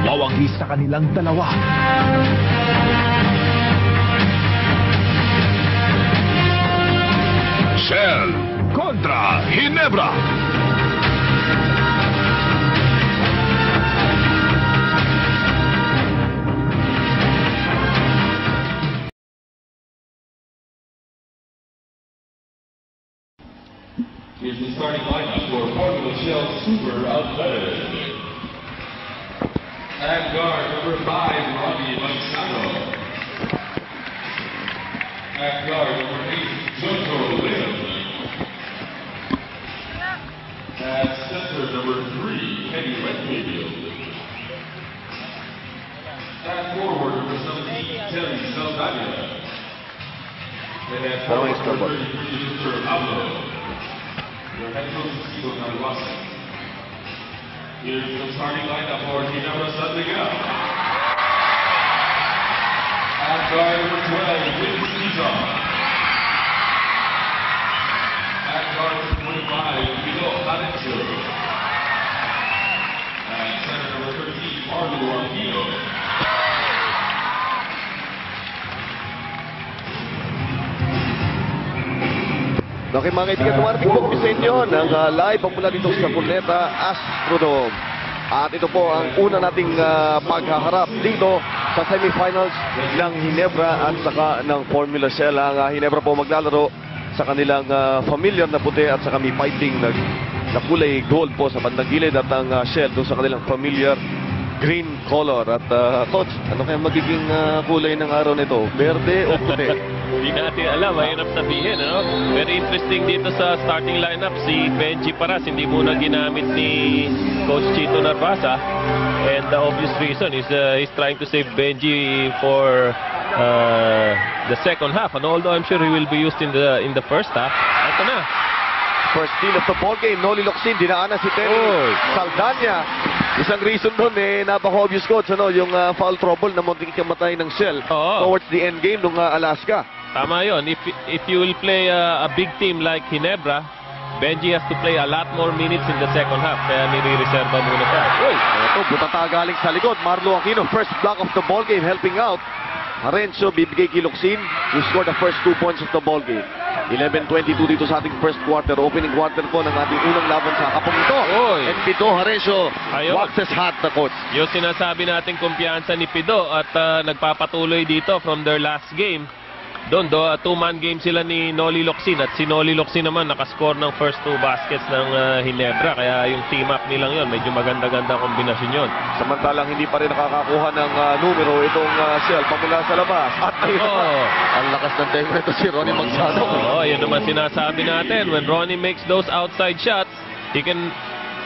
wawagi sa kanilang dalawa. Shell kontra Ginebra. Here's the starting lineup for Formula Shell Super Outlet. At guard, number 5, Robbie Manzano. At guard, number 8, Jojo Lim. At center, number 3, Kenny Redfield. At forward, number 17, Terry Saldana. And at forward, number 33, Mr. Pablo. Your head coach is Tito Narvasa. Here's the starting lineup for Ginebra Sanligan. At guard number 12, Vince Tizon. At guard number 25, Milo Harencio. At center number 13, Marlo Aquino. Okay mga kaibigan, tumarating po sa inyo ng live mula dito sa Cuneta Astrodome. At ito po ang una nating paghaharap dito sa semifinals ng Ginebra at saka ng Formula Shell. Ang Ginebra po maglalaro sa kanilang familiar na puti at saka may fighting na kulay gold po sa bandang gilid, at ang Shell doon sa kanilang familiar green color. At coach, ano kaya magiging kulay ng araw nito? Verde o puti? Hindi natin alam, mahirap sabihin, ano? Very interesting dito sa starting lineup, si Benji Paras, hindi muna ginamit ni Coach Chito Narvasa. And the obvious reason is he's trying to save Benji for the second half. And although I'm sure he will be used in the first half. Ito na. First steal of the ball game, Noli Locsin, dinaanan si Terry Saldana. Isang reason doon napaka-obvious coach, ano, yung foul trouble na muntik kamatay ng Shell towards the end game ng Alaska. Tama yun. If you will play a big team like Ginebra, Benji has to play a lot more minutes in the second half. Kaya nire-reserva muna pa. Ito, butata galing sa likod. Marlo Aquino, first block of the ball game, helping out. Harencio, bibigay kay Locsin, who scored the first 2 points of the ball game. 11-22 dito sa ating first quarter. Opening quarter po ng ating unang laban sa kapong ito. And Pido Harencio waxes hot na coach. Yung sinasabi natin kumpiyansa ni Pido at nagpapatuloy dito from their last game. Doon, 2-man game sila ni Noli Locsin, at si Noli Locsin naman nakascore ng first 2 baskets ng Ginebra. Kaya yung team up nilang yon, medyo maganda-ganda kombinasyon yon. Samantalang hindi pa rin nakakakuha ng numero itong Shell pamula sa labas. At ang lakas ng tenga nito si Ronnie Manzano. Yun naman sinasabi natin. When Ronnie makes those outside shots, he can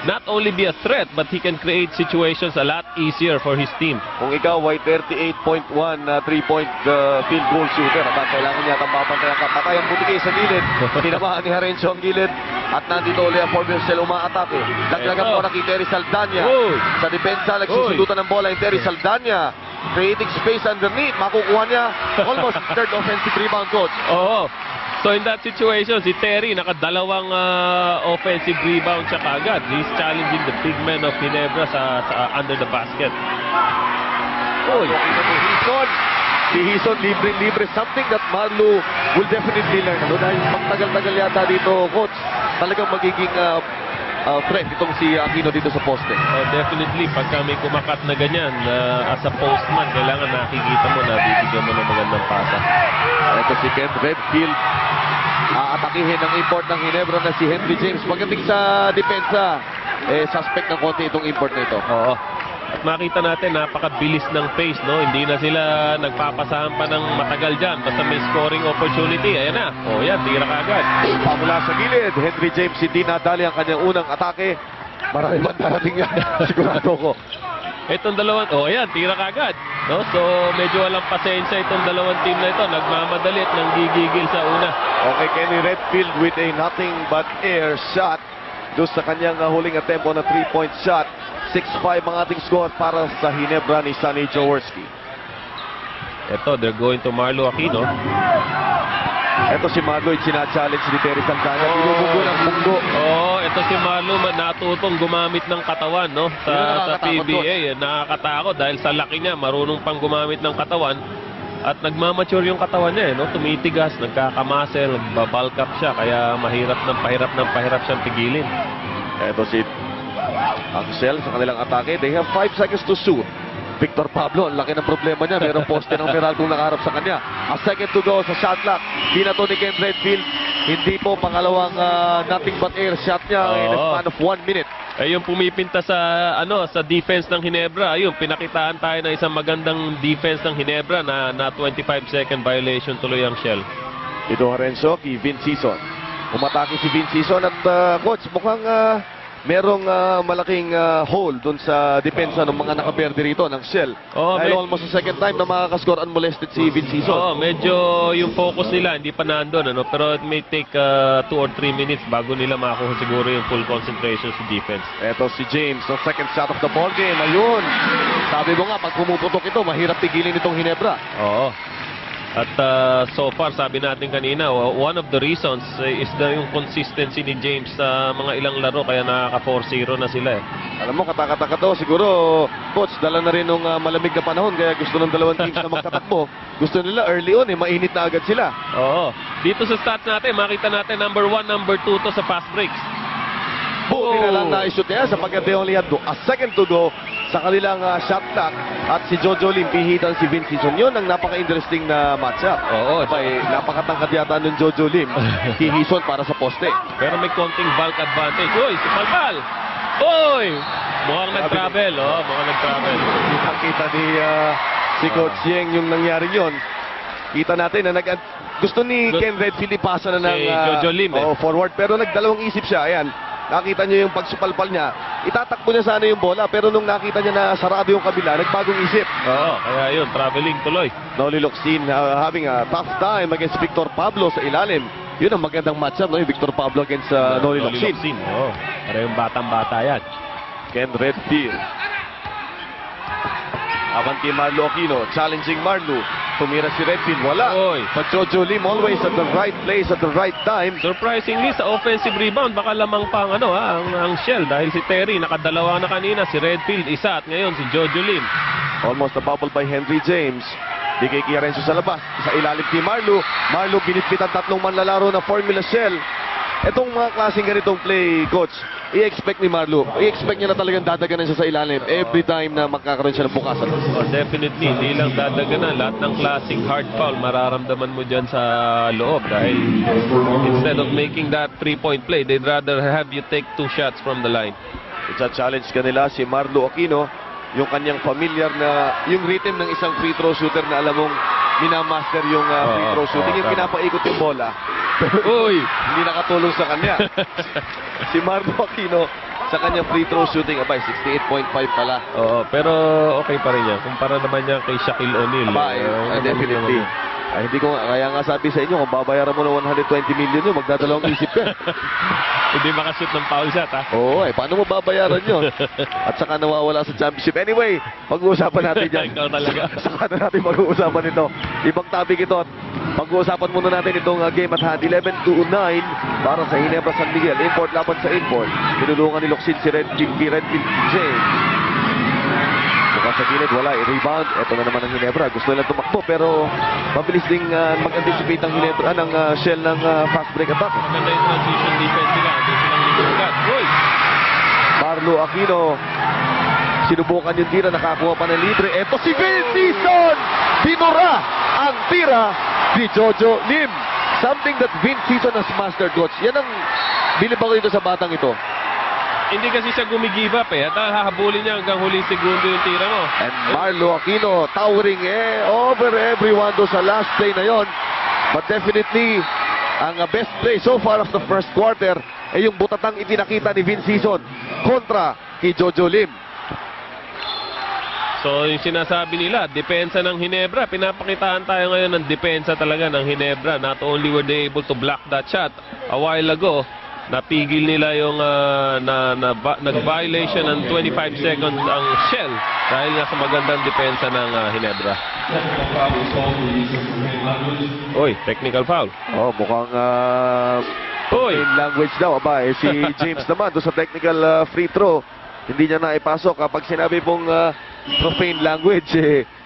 not only be a threat, but he can create situations a lot easier for his team. Kung ikaw ay 38.1 3-point field goal shooter, kailangan niya tambapan patay ang butiki sa gilid. Tinabahan ni Harencio ang gilid, at nandito ulit ang Formula Shell umaatake. Dagdagan po na kay Terry Saldana. Sa depensa, nagsusundutan ng bola yung Terry Saldana. Creating space underneath, makukuha niya almost third offensive rebound coach. So in that situation, si Terry nakadalawang offensive rebound siya kagad. He's challenging the big man of Ginebra sa under the basket. Si Hison, libre, something that Marlo will definitely learn. Dahil pagtagal-tagal yata dito, coach, talagang magiging threat itong si Aquino dito sa poste. Definitely, pagka may kumakat na ganyan, as a postman, kailangan nakikita mo na bibigyan mo ng magandang pasa. Ito si Ken Redfield. Atakihin ng import ng Ginebra na si Henry James. Pagdating sa depensa, suspect ng konti itong import nito. At makita natin, napakabilis ng pace, no? Hindi na sila nagpapasahan pa ng matagal dyan. Basta may scoring opportunity. Ayan na. Yan, tira ka agad. Pamula sa gilid, Henry James hindi nadali ang kanyang unang atake. Marami man darating yan. Sigurado ko. Itong dalawang, ayan, tira ka agad. No? So, medyo walang pasensya itong dalawang team na ito. Nagmamadali at nanggigigil sa una. Okay, Kenny Redfield with a nothing but air shot. Doon sa kanyang huling attempt na 3-point shot. 6-5 ang ating score para sa Ginebra ni Sonny Jaworski. Ito, they're going to Marlo Aquino. Ito si Marlo, sina-challenge ni Terry Santana. Binubunggo ng bunggo. Ito si Marlo natutong gumamit ng katawan, no? Yun ang Sa nakakatakot, PBA, nakakatakot dahil sa laki niya, marunong pang gumamit ng katawan. At nagmamature yung katawan niya, no? Tumitigas, nagkakamuscle, nagbabulk up siya, kaya mahirap ng pahirap siyang pigilin. Ito si Axel sa kanilang atake. They have 5 seconds to shoot. Victor Pablo, ang laki ng problema niya. Mayroong poste ng Meralcong nakaharap sa kanya. A second to go sa shot clock. Pinato ni Ken Redfield. Hindi po pangalawang nothing but air shot niya in a span of 1 minute. Yung pumipinta sa sa defense ng Ginebra, ayun, pinakitaan tayo ng isang magandang defense ng Ginebra na 25-second violation tuloy ang Shell. Ito Lorenzo kay Vince Sison. Umatake si Vince Sison at coach, mukhang merong malaking hole dun sa depensa ng mga nakaberde rito ng Shell. Dahil almost the second time na makakascore unmolested si Vince Sison. Medyo yung focus nila hindi pa nandun, pero it may take 2 or 3 minutes bago nila makakuha siguro yung full concentration sa defense. Eto si James, the second shot of the ball game. Ayun. Sabi mo nga, pag pumuputok ito, mahirap pigilin itong Ginebra. At so far, sabi natin kanina, one of the reasons is yung consistency ni James sa mga ilang laro, kaya nakaka 4-0 na sila. Alam mo, katakataka to. Siguro, coach, dala na rin nung malamig na panahon, kaya gusto ng dalawang teams na magkatakbo. Gusto nila early on, mainit na agad sila. Dito sa stats natin, makita natin number 1, number 2 to sa fast breaks. Buti na lang na-shoot niya sapagkat they only had a second to go sa kanilang shot clock. At si Jojo Lim, pihitan si Vince Sison. Yun ang napaka-interesting na matchup. Napakatangkad yata ng Jojo Lim. Hihison para sa poste. Pero may konting bulk advantage. Uy, si Palpal! Uy! Mukhang nag-travel, mukhang nag-travel. Nakita ni si Coach Yeng yung nangyari yun. Kita natin na gusto ni Ken Redfield ipasa na ng Jojo Lim, forward. Pero nagdalawang isip siya. Ayan. Nakita niyo yung pagsupalpal niya. Itatakbo niya sana yung bola. Pero nung nakita niya na sarado yung kabila, nagbagong isip. Kaya yun, traveling tuloy. Noli Locsin having a tough time against Victor Pablo sa ilalim. Yun ang magandang matchup, no? Yung Victor Pablo against Noli Locsin. Para yung batang-bata yan. Ken Redfield. Avanti Marlo Aquino, challenging Marlo. Tumira si Redfield, wala. But Jojo Lim always at the right place at the right time. Surprisingly, sa offensive rebound, baka lamang pang ang Shell. Dahil si Terry, nakadalawa na kanina. Si Redfield, isa. At ngayon, si Jojo Lim. Almost a bubble by Henry James. Bigay kay Renzo sa labas. Sa ilalim kay Marlo. Marlo binitbit ang tatlong manlalaro na Formula Shell. Itong mga klaseng ganitong play, coach, i-expect ni Marlo. I-expect niya na talagang dadaganan siya sa ilalim every time na magkakaroon siya ng bukasan. Definitely, hindi lang dadaganan. Lahat ng klaseng hard foul, mararamdaman mo dyan sa loob. Dahil instead of making that 3-point play, they'd rather have you take 2 shots from the line. Isa-challenge kanila si Marlo Aquino. Yung kanyang familiar na, yung rhythm ng isang free throw shooter na alam mong minamaster yung free throw shooting. Yung pinapaikot yung bola. Hindi nakatulong sa kanya. Si Marlo Aquino sa kanyang free throw shooting, 68.5 pala. Pero okay pa rin yan. Kumpara naman niya kay Shaquille O'Neal. Definitely. Hindi ko kaya nga sabi sa inyo, kung babayaran mo ng 120 million yun, magdadalawang isip ka. Hindi makashoot ng foul shot, ha? Paano mo babayaran yun? At saka nawawala sa championship. Anyway, pag-uusapan natin yan. Ikaw talaga. Saka na natin mag-uusapan ito. Ibang topic ito. Pag-uusapan muna natin itong game at hand. 11-9 para sa Ginebra San Miguel. Import laban sa import. Tinulungan ni Locsin si Redfield James. Bukas sa gilid, wala. I-rebound. Ito na naman ang Ginebra. Gusto nila tumakbo pero mabilis ding mag-anticipate ang Ginebra ng Shell ng fast break attack. Maganda yung transition defense nila. Hindi silang linugat. Marlo Aquino. Sinubukan yung tira. Nakakuha pa ng libre. Ito si Vince Sison. Binura ang tira ni Jojo Lim. Something that Vince Sison has mastered, coach. Yan ang bilib ako dito sa batang ito. Hindi kasi siya gumigive up at hahabulin niya hanggang huling segundo yung tira mo. And Marlo Aquino towering over everyone do sa last play na yon. But definitely, ang best play so far of the first quarter ay yung butatang itinakita ni Vince Sison kontra kay Jojo Lim. So yung sinasabi nila, depensa ng Ginebra. Pinapakitaan tayo ngayon ng depensa talaga ng Ginebra. Not only were they able to block that shot a while ago, napigil nila yung nag-violation ng 25 seconds ang Shell dahil nga sa magandang depensa ng Ginebra. Oy, technical foul. Oh, mukhang Oy, in language daw. Aba, si James naman doon sa technical free throw. Hindi niya na ipasok. Kapag sinabi pong profane language,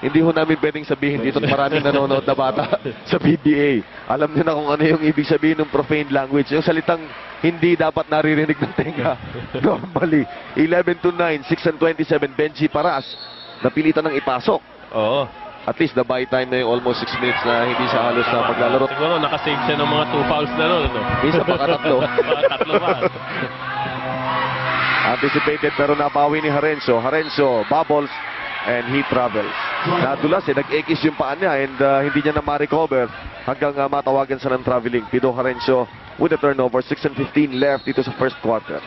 hindi ho namin pwedeng sabihin dito at maraming nanonood na bata sa PBA. Alam niyo na kung ano yung ibig sabihin ng profane language. Yung salitang hindi dapat naririnig ng tenga. Normally, 11-9, 6-27, Benji Paras. Napilitan ng ipasok. oo. At least the buy time na yung almost 6 minutes na hindi siya halos na maglalaro. Siguro nakasave siya ng mga 2 fouls na ron. Isa pa katatlo. Tatlo pa. Anticipated pero napawi ni Harenzo. Harenzo bubbles and he travels. Nadulas nag-ekis yung paan niya and hindi niya na ma-recover hanggang matawagan sa ng traveling. Pido Harenzo with a turnover. 6:15 left dito sa first quarter.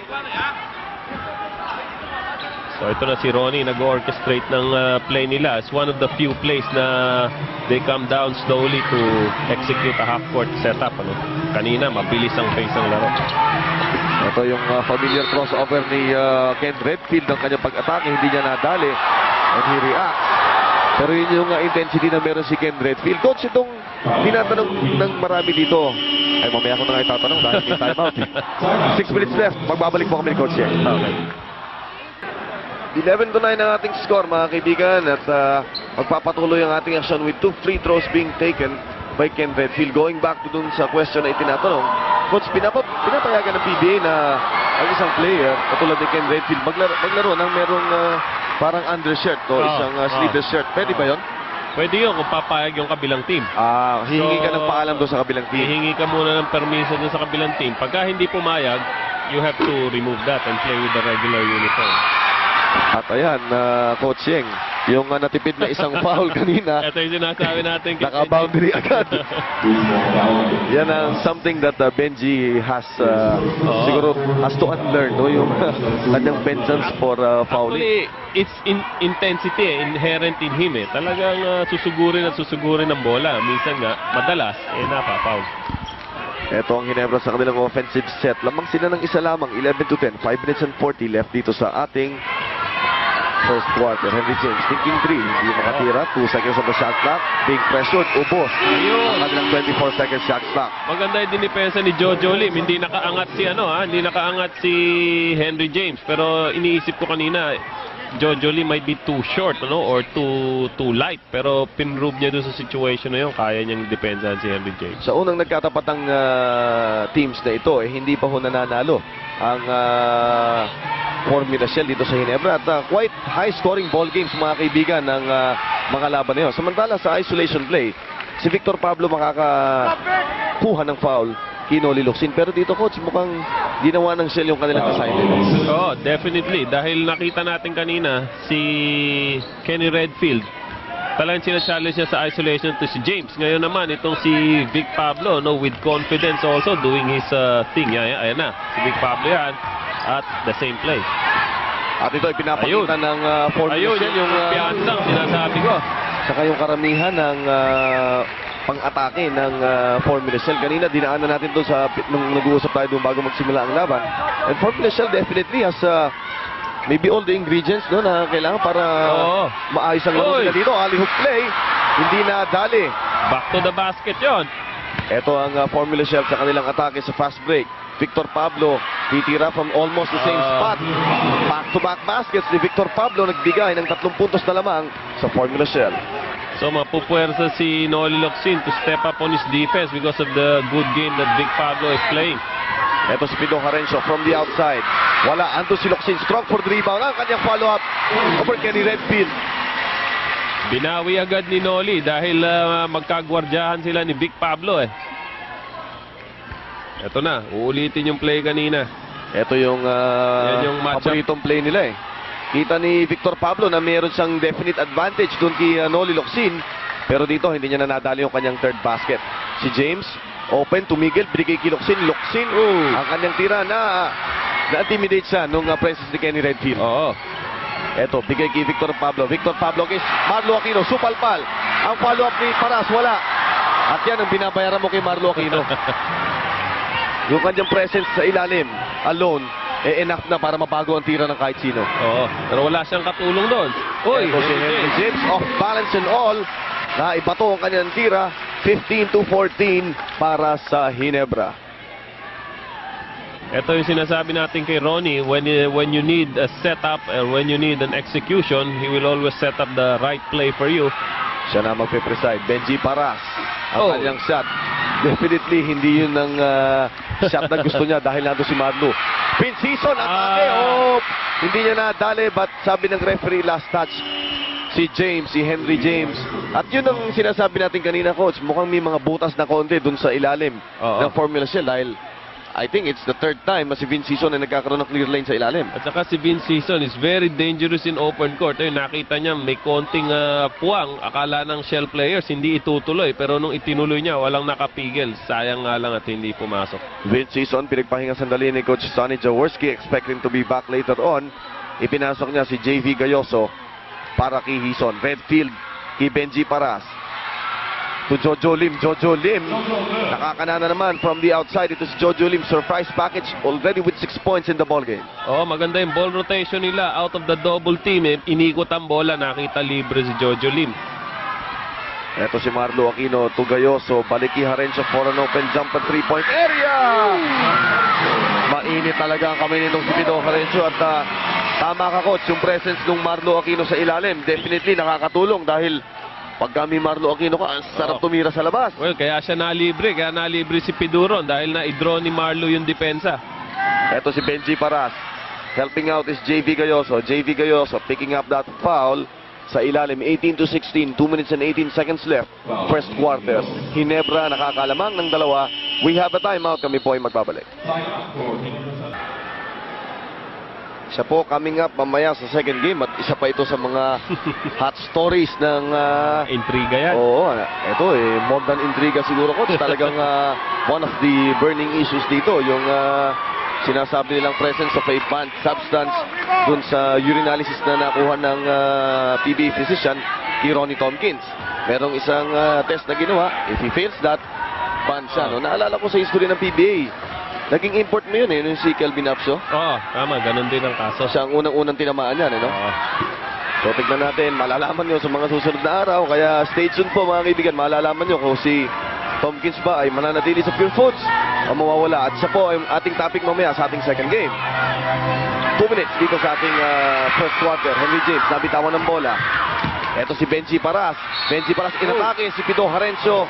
So ito na si Ronnie, nag-orchestrate ng play nila. It's one of the few plays na they come down slowly to execute a half-court setup. Kanina, mabilis ang pace ng laro. Ito yung familiar crossover ni Ken Redfield ng kanyang pag-atake. Hindi niya nadali and he reacts. Pero yun yung intensity na meron si Ken Redfield. Coach, itong tinatanong ng marami dito. Ay, mamaya ko na nga itatanong dahil may timeout. 6 minutes left. Magbabalik po kami ni Coach Yang. Okay. 11-9 ang ating score, mga kaibigan, at magpapatuloy ang ating action with 2 free throws being taken by Ken Redfield. Going back to dun sa question na itinatanong, Coach, pinapayagan ng PBA na ang isang player, katulad ni Ken Redfield, maglaro ng merong parang undershirt o isang sleeveless shirt. Pwede ba yun? Pwede yun kung papayag yung kabilang team. Hihingi ka ng paalam doon sa kabilang team. Hihingi ka muna ng permission doon sa kabilang team. Pagka hindi pumayag, you have to remove that and play with the regular uniform. At ayan, Coach Yeng, yung natipid na isang foul kanina, Ito yung sinasabi natin. naka-boundary agad. Yan ang something that Benji has, siguro, has to unlearn, no? Yung kanyang vengeance for fouling. Actually, it's intensity, inherent in him. Talagang susugurin at susugurin ng bola. Minsan nga, madalas, napapoul. Ito ang Ginebra sa kanilang offensive set. Lamang sila ng isa lamang, 11-10, 5 minutes and 40 left dito sa ating first quarter. Henry James thinking 3, hindi makatira. 2 seconds on the shot clock. Being pressured, ubos. Ang kanilang 24 seconds shot clock. Maganda yung dinipensa ni Jojo Lim. Hindi nakaangat si hindi nakaangat si Henry James. Pero iniisip ko kanina, Jojo Lim might be too short, or too light. Pero pinrove niya doon sa situation na yun. Kaya niyang depensahan si Henry James. Sa unang nagkatapatang teams na ito, hindi pa ho nananalo ang Formula Shell dito sa Ginebra. At quite high-scoring ball games, mga kaibigan, ng mga laban na yun. Samantala sa isolation play, si Victor Pablo makakakuha ng foul kay Noli Locsin. Pero dito, Coach, mukhang ginawa ng Shell yung kanilang assignment. Definitely. Dahil nakita natin kanina si Kenny Redfield. Talagang sinachallenge niya sa isolation to si James. Ngayon naman, itong si Vic Pablo, with confidence also doing his thing. Ayan na. Si Vic Pablo yan. At the same play. At ito ay pinapakita ng Formula Shell yung piyansang sinasabi ko. saka yung karamihan ng pang-atake ng Formula Shell. Kanina, dinaanan natin doon nung nag-uusap tayo doon bago magsimula ang laban. And Formula Shell definitely has maybe all the ingredients na kailangan para maayos ang laro nila dito. Alley-hook play, hindi na dali. Back to the basket yon. Ito ang Formula Shell sa kanilang atake sa fast break. Victor Pablo, titira from almost the same spot. Back-to-back baskets ni Victor Pablo, nagbigay ng 3 puntos na lamang sa Formula Shell. So mapupuwersa si Noli Locsin to step up on his defense because of the good game that Vic Pablo is playing. Ito si Pido Harencio from the outside. Wala, ando si Locsin, strong for the rebound. Ang kanyang follow-up over Kenny Redfield. Binawi agad ni Noli dahil magkagwardyahan sila ni Vic Pablo Ito na, uulitin yung play kanina. Ito yung, yung paboritong play nila Kita ni Victor Pablo na mayroon siyang definite advantage doon kay Noli Locsin. Pero dito, hindi niya na nadali yung kanyang third basket. Si James, open, tumigil, binigay kay Locsin. Locsin, ang kanyang tira na-intimidate siya nung presence ni Kenny Redfield. Ito, bigay kay Victor Pablo. Victor Pablo kay Marlo Aquino, supalpal. Ang follow-up ni Paras, wala. At yan ang binabayaran mo kay Marlo Aquino. Yung kanyang presence sa ilalim, alone, enough na para mabago ang tira ng kahit sino. Oo, pero wala siyang katulong doon. Uy, Ito si Henry James, off balance and all. Na ibato ang kanyang tira, 15-14 para sa Ginebra. Ito yung sinasabi natin kay Ronnie, when you need a setup or when you need an execution, he will always set up the right play for you. Siya na magpe-preside. Benji Paras, ang Oh. kanyang shot. Definitely, hindi yun ang shot na gusto niya dahil nando si Marlo. Pin season, atake. Oh, hindi niya nadali, but sabi ng referee, last touch. Si James, si Henry James. At yun ang sinasabi natin kanina, Coach. Mukhang may mga butas na konti dun sa ilalim Oo. ng Formula Shell dahil I think it's the third time na si Vince Season ay nagkakaroon ng clear lane sa ilalim. At saka si Vince Season is very dangerous in open court. Ayun, nakita niya may konting puwang. Akala ng Shell players hindi itutuloy. Pero nung itinuloy niya, walang nakapigil. Sayang nga lang at hindi pumasok. Vince Season, pinagpahinga sandali ni Coach Sonny Jaworski, expecting to be back later on. Ipinasok niya si JV Gayoso para kay Hison. Redfield, kay Benji Paras. To Jojo Lim. Jojo Lim, nakakanana naman from the outside. Ito si Jojo Lim, surprise package already with 6 points in the ball game. Oh, maganda yung ball rotation nila. Out of the double team, inikot ang bola. Nakita libre si Jojo Lim. Ito si Marlo Aquino, to Gayoso. Baliki Harencio for an open jump at 3-point area. Mainit talaga ang kamay nitong si Pido Harencio at tama ka, Coach, yung presence ng Marlo Aquino sa ilalim definitely nakakatulong dahil pag kami Marlo Aquino ka, ang sarap tumira sa labas. Well, kaya siya nalibre. Kaya nalibre si Piduron dahil na-draw ni Marlo yung depensa. Ito si Benji Paras. Helping out is JV Gayoso. JV Gayoso picking up that foul sa ilalim. 18-16, 2 minutes and 18 seconds left. First quarter. Ginebra nakakalamang ng dalawa. We have a timeout. Kami po ay magbabalik. Siya po coming up mamaya sa second game at isa pa ito sa mga hot stories ng Intriga yan. oo, ito more than intriga siguro, Coach. Talagang one of the burning issues dito yung sinasabi nilang presence of a banned substance dun sa urinalysis na nakuha ng PBA physician kay Ronnie Tompkins. Merong isang test na ginawa. If he fails that, ban siya. No? Naalala ko sa history ng PBA, naging import mo yun yung si Kelvin Apso. Oo, tama. Ganun din ang kaso. Siya ang unang-unang tinamaan yan, no? Oo. So tignan natin, malalaman nyo sa mga susunod na araw. Kaya stay tuned po mga kaibigan, malalaman nyo kung si Tompkins ba ay mananatili sa Pure Foods o mawawala. At siya po ay ating topic mamaya sa ating second game. 2 minutes dito sa ating first quarter. Henry James, nabitawan ng bola. Ito si Benji Paras. Benji Paras inatake si Pido Harencio.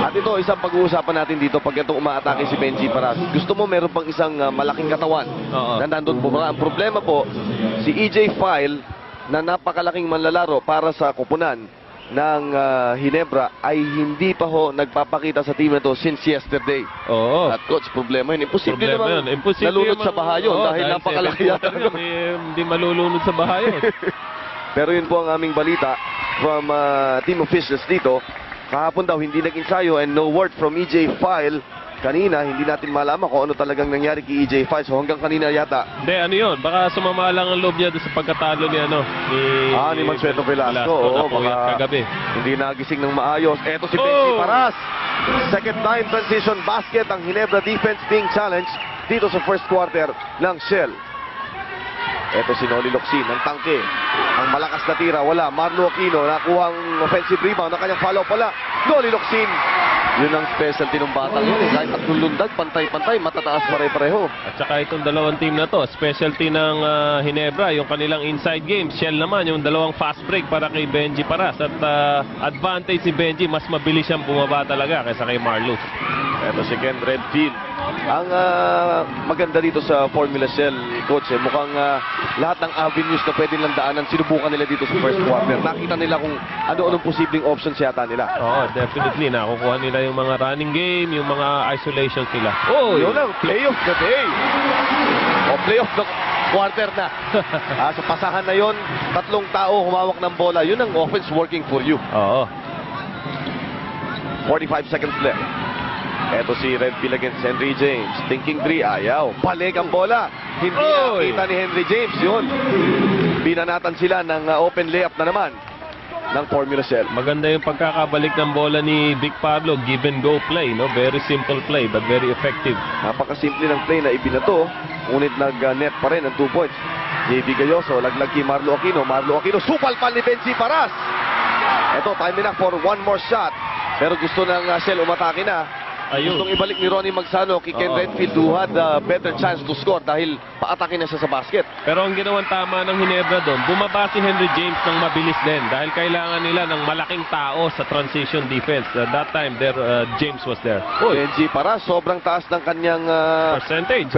At ito, isang pag-uusapan natin dito pag itong umaatake si Benji Paras. Gusto mo meron pang isang malaking katawan Oo. na nandun po. Ang problema po, si EJ File na napakalaking manlalaro para sa kupunan ng Ginebra ay hindi pa ho nagpapakita sa team na to since yesterday. Oo. At coach, problema yun. Imposible Problema naman yun. Imposible nalunod sa yung baha yun Oo, dahil napakalaki yata. Hindi malulunod sa baha yun. Pero yun po ang aming balita from team officials dito. Kahapon daw hindi nag-ensayo and no word from EJ File. Kanina, hindi natin malaman kung ano talagang nangyari kay EJ File. So hanggang kanina yata. Hindi, ano yun? Baka sumama lang ang loob niya doon sa pagkatalo ni ano. Ni Mansueto Velasco. Oo, baka kagabi. hindi nagising ng maayos. Eto si Benji Paras. Second time transition basket. Ang Ginebra defense being challenged dito sa first quarter ng Shell. Eto si Noli Locsin ng tangke. Ang malakas na tira, wala. Marlo Aquino nakuha ang offensive rebound. Ang kanyang follow pala. Noli Locsin. Yun ang specialty ng batang yun. Kahit tatlong lundag, pantay-pantay, matataas pare-pareho. At saka itong dalawang team na to, specialty ng Ginebra, yung kanilang inside game. Shell naman, yung dalawang fast break para kay Benji Paras. At advantage si Benji, mas mabilis siyang bumaba talaga kaysa kay Marlo. Eto si Ken Redfield. Ang maganda dito sa Formula Shell, Coach, mukhang lahat ng avenues na pwede lang daanan, sinubukan nila dito sa first quarter. Nakita nila kung ano-anong posibleng options yata nila. Oo, definitely. Nakukuha nila yung mga running game, yung mga isolations nila. Oh, Yun ang play of the day. O play of the quarter na. Sa pasahan na yon, tatlong tao humawak ng bola. Yun ang offense working for you. Oo. 45 seconds left. Eto si Redfield against Henry James. Thinking 3, ayaw. Balik ang bola. Hindi Oy! nakita ni Henry James. Yun. Binanatan sila ng open layup na naman. ng Formula Cell. Maganda yung pagkakabalik ng bola ni Vic Pablo. Give and go play, no? Very simple play but very effective. Napakasimple ng play na ibinato, ngunit nag-net pa rin ang 2 points. JV Gayoso, laglag kay Marlo Aquino. Marlo Aquino, supal pa ni Benji Paras. Ito, time na for one more shot. Pero gusto ng Shell umatake na. Ayun. Gustong ibalik ni Ronnie Magsano kay Ken Oo. Redfield who had a better chance to score dahil paatake na siya sa basket. Pero ang ginawang tama ng Ginebra doon, bumaba si Henry James ng mabilis din dahil kailangan nila ng malaking tao sa transition defense. That time, James was there. Benji Paras, sobrang taas ng kanyang percentage.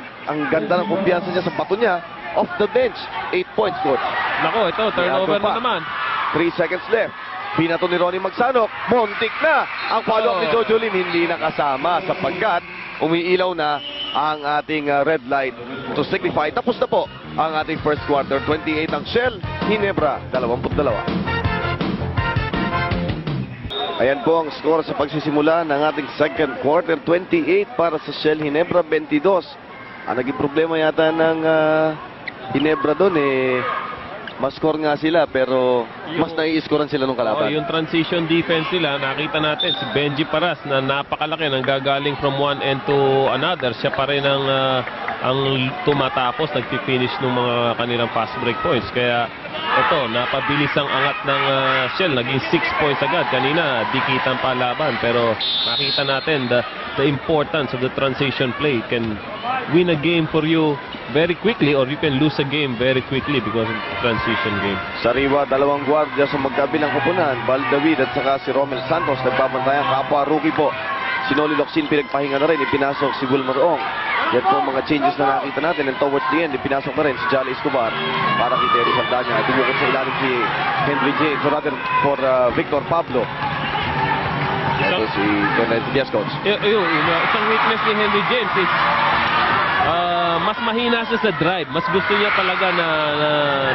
At ang ganda ng kumpiyansa niya sa bato niya. Off the bench, 8 points, coach. Nako, ito, turnover Ito pa. na naman. 3 seconds left. Binato ni Ronnie Magsano. Montik na. Ang follow-up ni Jojo Lim hindi nakasama sapagkat umiilaw na ang ating red light to signify. Tapos na po ang ating first quarter. 28 ang Shell, Ginebra 22. Ayan po ang score sa pagsisimula ng ating second quarter. 28 para sa Shell, Ginebra 22. Ang naging problema yata ng Ginebra doon mas-score nga sila pero mas nai-scorean sila nung kalaban. Yung transition defense nila, nakita natin si Benji Paras na napakalaki nang gagaling from one end to another. Siya pa rin ang tumatapos, nagpi-finish ng mga kanilang fast break points. Kaya ito, napabilis ang angat ng Shell. Naging 6 points agad. Kanina, dikitan pa laban. Pero nakita natin the importance of the transition play. It can win a game for you very quickly or you can lose a game very quickly because of the transition game. Sariwa, dalawang gwardiya sa magkabilang kupunan. Val David at saka si Romel Santos nagbabantayan. Kapwa rookie po. Si Noli Locsin pinagpahinga na rin. Ipinasok si Wilmar Ong. Yan po mga changes na nakita natin. And towards the end, ipinasok na rin si Jolly Escobar para kay Terry Saldana. Dumukot sa ilalim si Henry James. Or rather for Victor Pablo. Ito si Kenneth Diaz, coach. Isang weakness ni Henry James is mas mahina siya sa drive. Mas gusto niya talaga na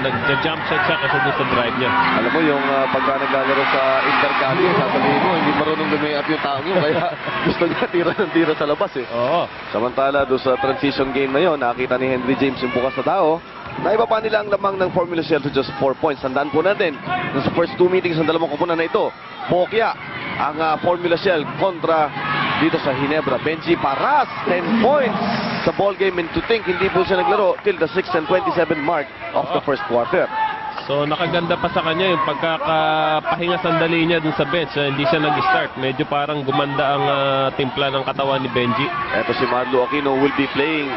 nag-jump shot siya kasi doon sa drive niya. Alam mo yung pagka naglalaro sa intercali, sasabihin mo, hindi marunong lumayap yung tao mo. Kaya gusto niya tira ng tira sa labas eh. Oo. Samantala doon sa transition game na yon, nakita ni Henry James yung bukas na tao. Naiba pa nila ang lamang ng Formula Shell to just 4 points. Tandaan po natin, sa first 2 meetings ng dalawang kupunan na ito, Bokya ang Formula Shell kontra dito sa Ginebra. Benji Paras, 10 points sa ball game, and to think hindi po siya naglaro till the 6 and 27 mark of the first quarter. So nakaganda pa sa kanya yung pagkakapahinga sandali niya dun sa bench. Hindi siya nag-start. Medyo parang gumanda ang timpla ng katawan ni Benji. Eto si Marlo Aquino will be playing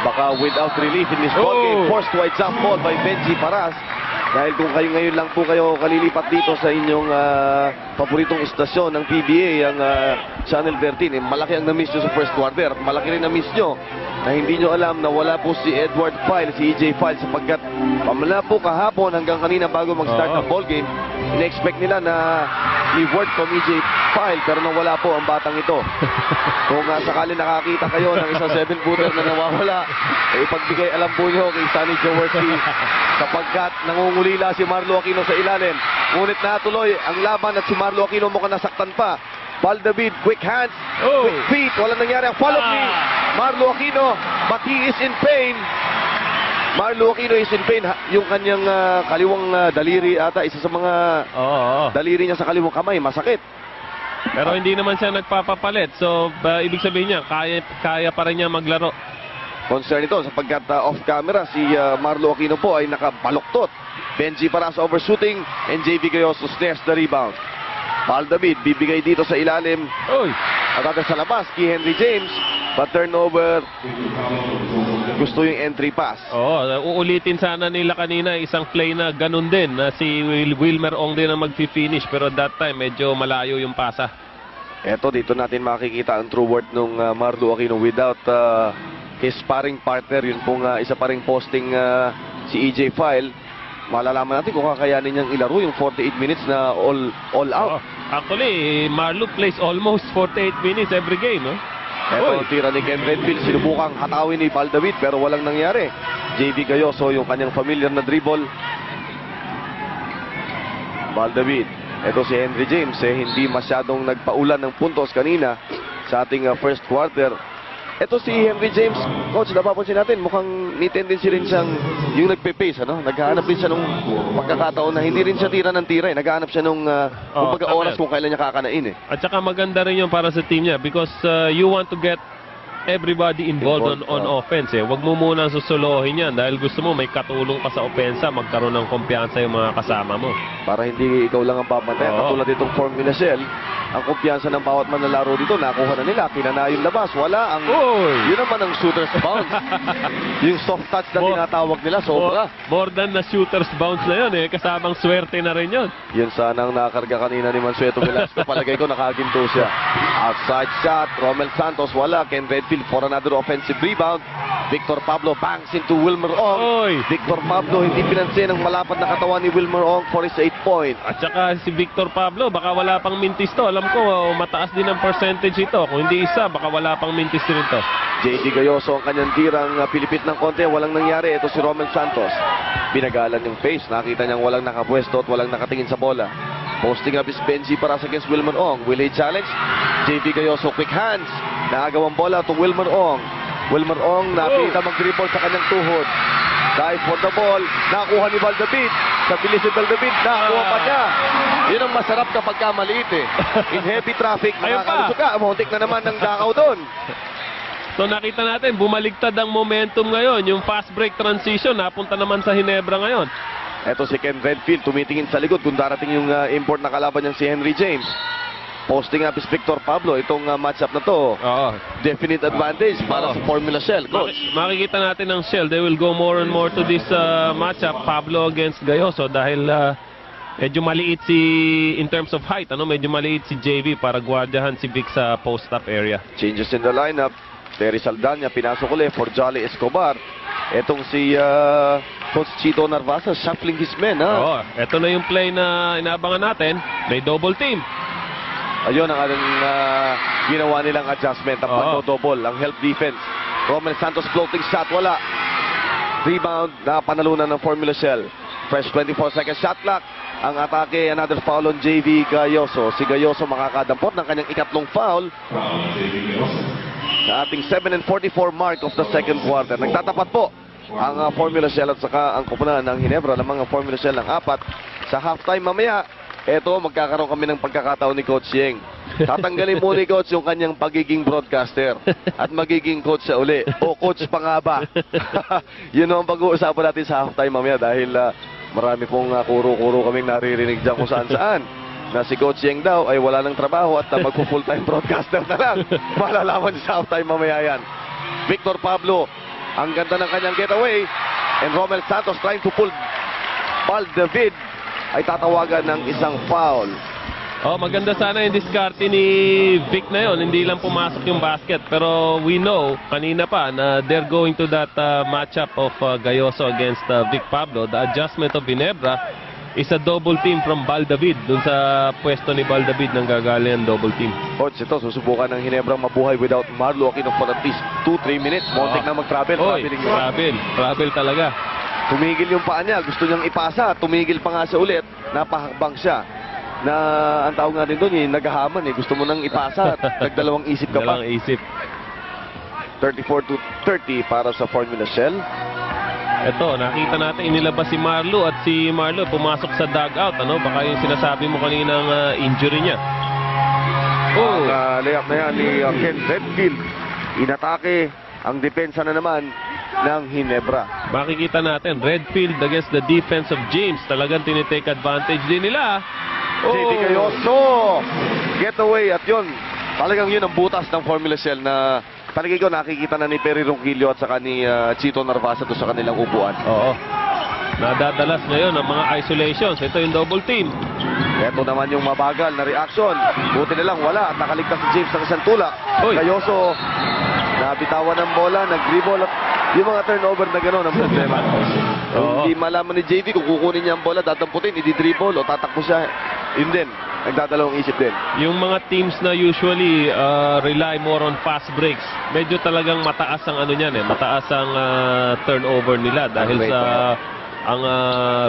baka without relief in this ball game. Forced wide jump ball by Benji Paras. Dahil kung kayo ngayon lang po kayo kalilipat dito sa inyong paboritong istasyon ng PBA, ang Channel 13, malaki ang na-miss nyo sa first quarter. Malaki rin na-miss nyo na hindi nyo alam na wala po si Edward File, si EJ File, sapagkat pamala po kahapon hanggang kanina bago mag-start ang ball game, in-expect nila na reward from EJ File, pero nawala po ang batang ito. Kung sakali nakakita kayo ng isang 7-footer na nawawala, ipagbigay alam po nyo kay Sonny Jaworski sapagkat nangungulila si Marlo Aquino sa ilalim. Ngunit natuloy ang laban at si Marlo Aquino mukhang nasaktan pa. Val David, quick hands, quick feet, walang nangyari ang follow ni Marlo Aquino, but he is in pain. Marlo Aquino is in pain. Yung kanyang kaliwang daliri ata, isa sa mga daliri niya sa kaliwang kamay, masakit. Pero hindi naman siya nagpapapalit. So, ibig sabihin niya, kaya pa rin niya maglaro. Concern ito sapagkat off-camera si Marlo Aquino po ay nakabaluktot. Benji Paras overshooting and JV Gayoso snares the rebound. Val David bibigay dito sa ilalim. At sa labas kay Henry James, but turnover. Gusto yung entry pass. Uulitin sana nila kanina isang play na ganun din na si Wilmer Ong din ang mag-finish pero that time medyo malayo yung pasa. Eto dito natin makikita ang true worth nung Marlo Aquino without his sparring partner. Yun pong isa pa ring posting si EJ File. Malalaman natin kung kakayanin niyang ilaro yung 48 minutes na all out. Actually, Marlo plays almost 48 minutes every game. Eto ang tira ni Ken Redfield. Sinubukang hatawin ni Val David pero walang nangyari. JV Gayoso yung kanyang familiar na dribble. Val David. Eto si Henry James hindi masyadong nagpaulan ng puntos kanina sa ating first quarter. Ito si Henry James, coach, napapansin natin, mukhang may tendency rin siyang yung nagpe-pace, ano? Naghahanap rin siya nung pagkakataon na hindi rin siya tira ng tira, eh. Naghahanap siya nung kumbaga tama oras yan. kung kailan niya kakanain, eh. At saka maganda rin yung para sa team niya because you want to get everybody involved on offense. Huwag mo munang susuluhin yan dahil gusto mo may katulong pa sa opensa, magkaroon ng kumpiyansa yung mga kasama mo. Para hindi ikaw lang ang papantay. Oo. Katulad itong Formula Shell, ang kumpiyansa ng bawat manlalaro dito, nakuha na nila, kinana yung labas, wala ang... Uy! Yun naman ang shooter's bounce. Yung soft touch na tinatawag nila, sobra. More than na shooter's bounce na yun kasamang swerte na rin yun. Yun sana ang nakarga kanina ni Mansueto Velasco. Palagay ko nakaginto siya. Outside shot, Romel Santos, wala. Ken Redfield for another offensive rebound. Victor Pablo bangs into Wilmer Ong. Oy! Victor Pablo hindi pinansin ang malapad na katawan ni Wilmer Ong for his 8-point. At saka si Victor Pablo, baka wala pang mintis to. Alam ko, mataas din ang percentage ito. Kung hindi isa, baka wala pang mintis rin to. JD Gayoso ang kanyang tirang pilipit ng konti. Walang nangyari. Ito si Romel Santos. Binagalan yung face. Nakita niyang walang nakapwesto at walang nakatingin sa bola. Posting up is Benji para sa against Wilmer Ong. Will he challenge? JD Gayoso, quick hands. Naagawang bola to Wilmer Ong. Wilmer Ong napita mag-dribble sa kanyang tuhod. Dive for the ball. Nakuha ni Valdavid. Sa bilis ni Valdavid, nakuha pa niya. Yun ang masarap kapag maliit, eh. In heavy traffic, Ayun pa. makakalusok ka. Muntik na naman ng dakaw doon. So nakita natin, bumaligtad ang momentum ngayon. Yung fast break transition, napunta naman sa Hinebra ngayon. Eto si Ken Redfield, tumitingin sa likod kung darating yung import na kalaban niyang si Henry James. Posting up is Victor Pablo. Itong matchup na to, Oo. definite advantage para sa Formula Shell. Coach, Makikita natin ng Shell, they will go more and more to this matchup, Pablo against Gayoso, dahil medyo maliit in terms of height, medyo maliit si JV para guardahan si Vic sa post-up area. changes in the lineup. Terry Saldana, pinasok ulit for Jolly Escobar. Etong si Coach Chito Narvasa, shuffling his men. Oo, eto na yung play na inaabangan natin. May double team. Ayun ang ating ginawa nilang adjustment. Ang pagdo-double, ang help defense. Romel Santos floating shot, wala. Rebound na panalunan ng Formula Shell. Fresh 24-second shot clock. Ang atake, another foul on JV Gayoso. Si Gayoso makakadampot ng kanyang ikatlong foul sa ating 7:44 mark of the second quarter. Nagtatapat po ang Formula Shell at saka ang kupunan ng Hinebra ng mga Formula Shell ng apat. Sa halftime mamaya, eto, magkakaroon kami ng pagkakataon ni Coach Yeng. Tatanggalin mo ni Coach yung kanyang pagiging broadcaster at magiging coach siya uli. O coach pa nga ba? Yun ang pag-uusapan natin sa halftime mamaya dahil marami pong kuro-kuro kaming naririnig dyan kung saan-saan. Na si Coach Yeng daw ay wala ng trabaho at magpo-full-time broadcaster na lang. Malalaman sa halftime mamaya yan. Victor Pablo, ang ganda ng kanyang getaway. And Romel Santos trying to pull Val David ay tatawagan ng isang foul. Maganda sana yung diskarte ni Vic na yon. Hindi lang pumasok yung basket. Pero we know, kanina pa, na they're going to that matchup of Gayoso against Vic Pablo. The adjustment of Ginebra is a double team from Val David. Dun sa pwesto ni Val David nang gagaling ang double team. Coach, ito, susubukan ng Ginebra mabuhay without Marlo Aquino for at least 2-3 minutes. Montek na mag-travel. Oy, travel talaga. Tumigil yung paa niya. Gusto niyang ipasa. Tumigil pa nga siya ulit. Napahakbang siya. Na ang tawag nga din doon, naghahaman. Gusto mo nang ipasa. Nagdalawang isip ka pa. Dalawang isip. 34-30 para sa Formula Shell. Ito, nakita natin inilabas si Marlo at si Marlo pumasok sa dugout. Baka yung sinasabi mo kaninang injury niya. Ang layup na yan ni Ken Redfield. Inatake ang depensa na naman ng Ginebra. Makikita natin, Redfield against the defense of James. Talagang tinitake advantage din nila. JD Gayoso! Getaway at yun. Talagang yun ang butas ng Formula Shell na palagay ko nakikita na ni Perry Ronquillo at saka ni Chito Narvasa doon sa kanilang upuan. Oo. Nadadalas ngayon ang mga isolations. Ito yung double team. Ito naman yung mabagal na reaction. Buti na lang wala at nakaligtas si James ng isang tulak. Oy. Gayoso nabitawan ng bola, nag-dribble at yung mga turnover na gano'n ang problema. Oo. Hindi malaman ni JV kung kukunin niya ang bola, dadamputin, i-dribble o tatakbo siya. Yun din, nagdadalawang isip din. Yung mga teams na usually rely more on fast breaks, medyo talagang mataas ang mataas ang turnover nila dahil sa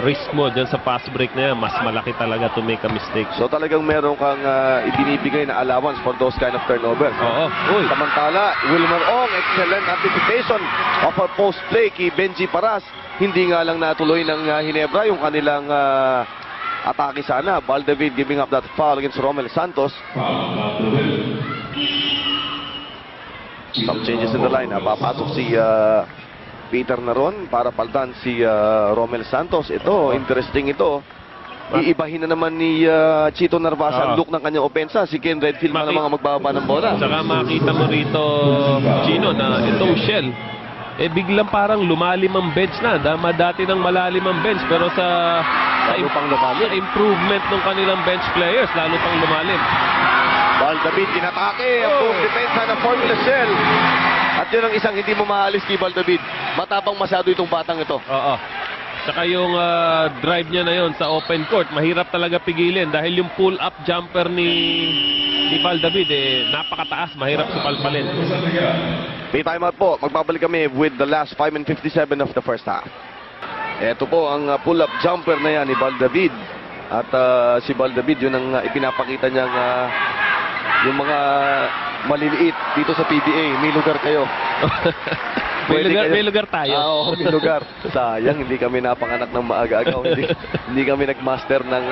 risk mo dyan sa fast break na yan, mas malaki talaga to make a mistake. So talagang meron kang ibinibigay na allowance for those kind of turnovers. Oo. Uy. Samantala, Wilmer Ong, excellent anticipation of a post play kay Benji Paras. Hindi nga lang natuloy ng Ginebra yung kanilang atake sana. Valdavid giving up that foul against Romel Santos. Some changes in the line. Papasok si Peter Naron para paltan si Romel Santos. Ito, interesting ito. Iibahin na naman ni Chito Narvaza ang look ng kanyang opensa. Si Ken Redfield na naman ang magbababa ng bola. Saka makita mo rito, Chino, na itong Shell, biglang parang lumalim ang bench na. Dati nang malalim ang bench, pero sa improvement ng kanilang bench players, lalo pang lumalim. Valdavid, inatake ang buong depensa ng Formula Cell. At yun ang isang hindi mo maalis kay Valdavid. Matapang masyado itong batang ito. Oo. Saka yung drive niya na yon sa open court, mahirap talaga pigilin dahil yung pull-up jumper ni Valdavid, napakataas, mahirap supalpalin. May time out po. Magbabalik kami with the last 5 and 57 of the first half. Ito po ang pull-up jumper na yan ni Valdavid. At si Valdavid, yun ang ipinapakita niyang yung mga maliliit dito sa PBA. May lugar kayo. May lugar tayo. Oo, may lugar. Sayang, hindi kami napanganak ng maaga-agaw. Hindi kami nagmaster ng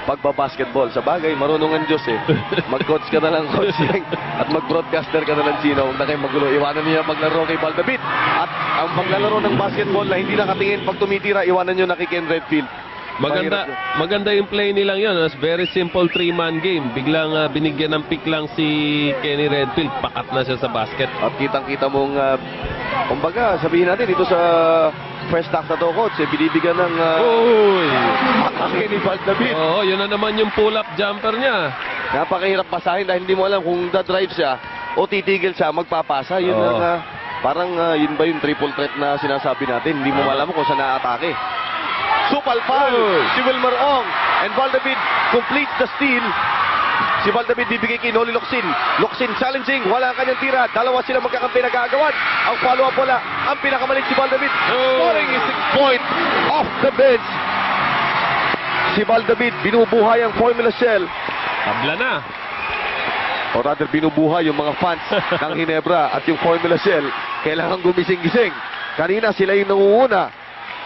pagbabasketball. Sa bagay, marunong ang Diyos eh. Mag-coach ka na lang, coach. At mag-broadcaster ka na lang, Chino. Huwag na kayo magulo. Iwanan niya maglaro kay Valdavid. At ang paglalaro ng basketball na hindi nakatingin pag tumitira, iwanan niyo na kay Ken Redfield. Maganda yung play nilang yun. It's very simple 3-man game. Biglang binigyan ng pick lang si Kenny Redfield. Pakat na siya sa basket. At kitang-kita mong, kumbaga, sabihin natin dito sa first half na to, coach, binibigyan ng atake ni Valdavid. Oo, yun na naman yung pull-up jumper niya. Napakahirap basahin dahil hindi mo alam kung da-drive siya o titigil siya, magpapasa. Yun ang, parang yun ba yung triple threat na sinasabi natin? Hindi mo alam kung saan na-atake. Supal foul si Wilmer Ong, and Valdavid completes the steal. Si Valdavid bibigay kay Noli Locsin. Locsin challenging, wala ang kanyang tira. Dalawa sila magkakampi nag-aagawan. Ang follow-up wala. Ang pinakamalit si Valdavid. Scoring is 6 points off the bench. Si Valdavid binubuhay ang Formula Shell. Tabla na. O rather, binubuhay yung mga fans ng Ginebra at yung Formula Shell. Kailangan gumising-gising. Kanina sila yung nangunguna.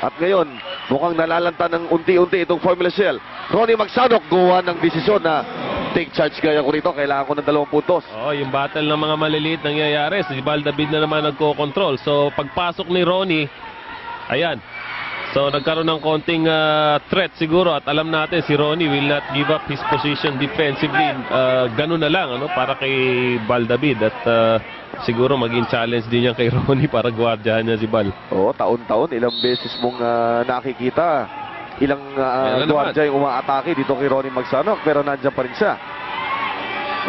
At ngayon, mukhang nalalanta ng unti-unti itong Formula Shell. Ronnie Magsanok gawa ng desisyon na take charge kaya ko rito. Kailangan ko ng 2 puntos. Yung battle ng mga maliliit nangyayari. Si Valdavid na naman nagko-control. So, pagpasok ni Ronnie, ayan. So, nagkaroon ng konting threat siguro. At alam natin, si Ronnie will not give up his position defensively. Ganun na lang, para kay Valdavid. At siguro maging challenge din yan kay Ronnie para gwardiyahan niya si Val. Oo, taon-taon, ilang beses mong nakikita. Ilang gwardiya yung umaatake dito kay Ronnie Magsanok, pero nandiyan pa rin siya.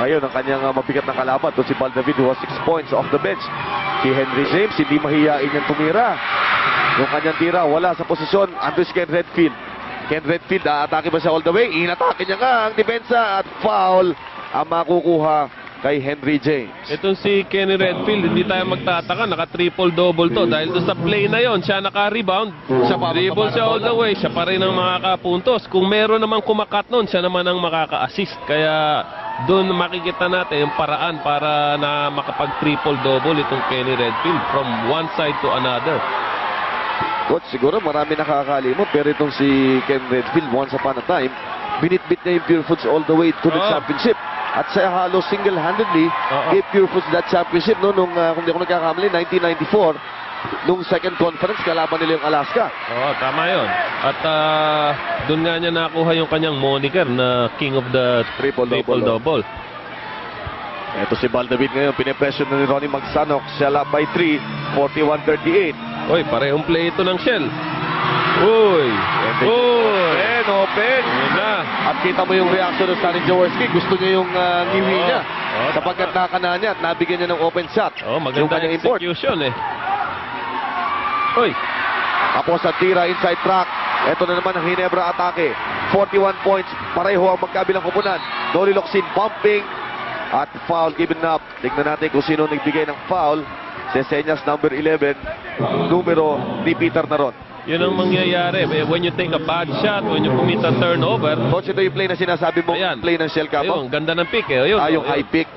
Ngayon, ang kanyang mabigat na kalaban, to si Valdavid who has 6 points off the bench. Si Henry James, hindi mahihain niyang tumira. Yung kanyang tira, wala sa posisyon. Andres Ken Redfield. Ken Redfield, atake ba siya all the way? Inatake niya nga ang depensa at foul ang makukuha kay Henry James. Itong si Kenny Redfield, hindi tayo magtataka, naka-triple-double to. Dahil doon sa play na yon, siya naka-rebound. Dribble siya all the way, siya pa rin ang makakapuntos. Kung meron namang kumakat nun, siya naman ang makaka-assist. Kaya doon makikita natin yung paraan para na makapag-triple-double itong Kenny Redfield from one side to another. Coach, siguro marami nakakalimot, pero itong si Ken Redfield, once upon a time, binitbit niya yung Pure Foods all the way to the championship. At siya halos single-handedly gave Pure Foods that championship nung kung di ako nagkakamali, 1994, nung second conference, kalaban nila yung Alaska. Tama yun. At doon nga niya nakuha yung kanyang moniker na King of the Triple-Double. Ito si Valdavid ngayon, pinipresyon na ni Ronnie Magsanok. Siya up by 3, 41-38. Parehong play ito ng Shell. Open. At kita mo yung reaction ng Stanley Jaworski. Gusto niya yung ngiwi niya. Kapagkat nakana niya at nabigyan niya ng open shot. Maganda yung execution Tapos sa tira inside track. Ito na naman ang Ginebra atake. 41 points. Pareho ang magkabilang kupunan. Noli Locsin bumping. At foul given up. Tignan natin kung sino nagbigay ng foul. Sesenyas number 11. Numero ni Peter Naron. Yun ang mangyayari. When you take a bad shot, when you commit a turnover, Coach, ito yung play na sinasabi mo, Ayan. play ng Shell Capo. ayun, ganda ng pick eh. Ayun, Yung high pick.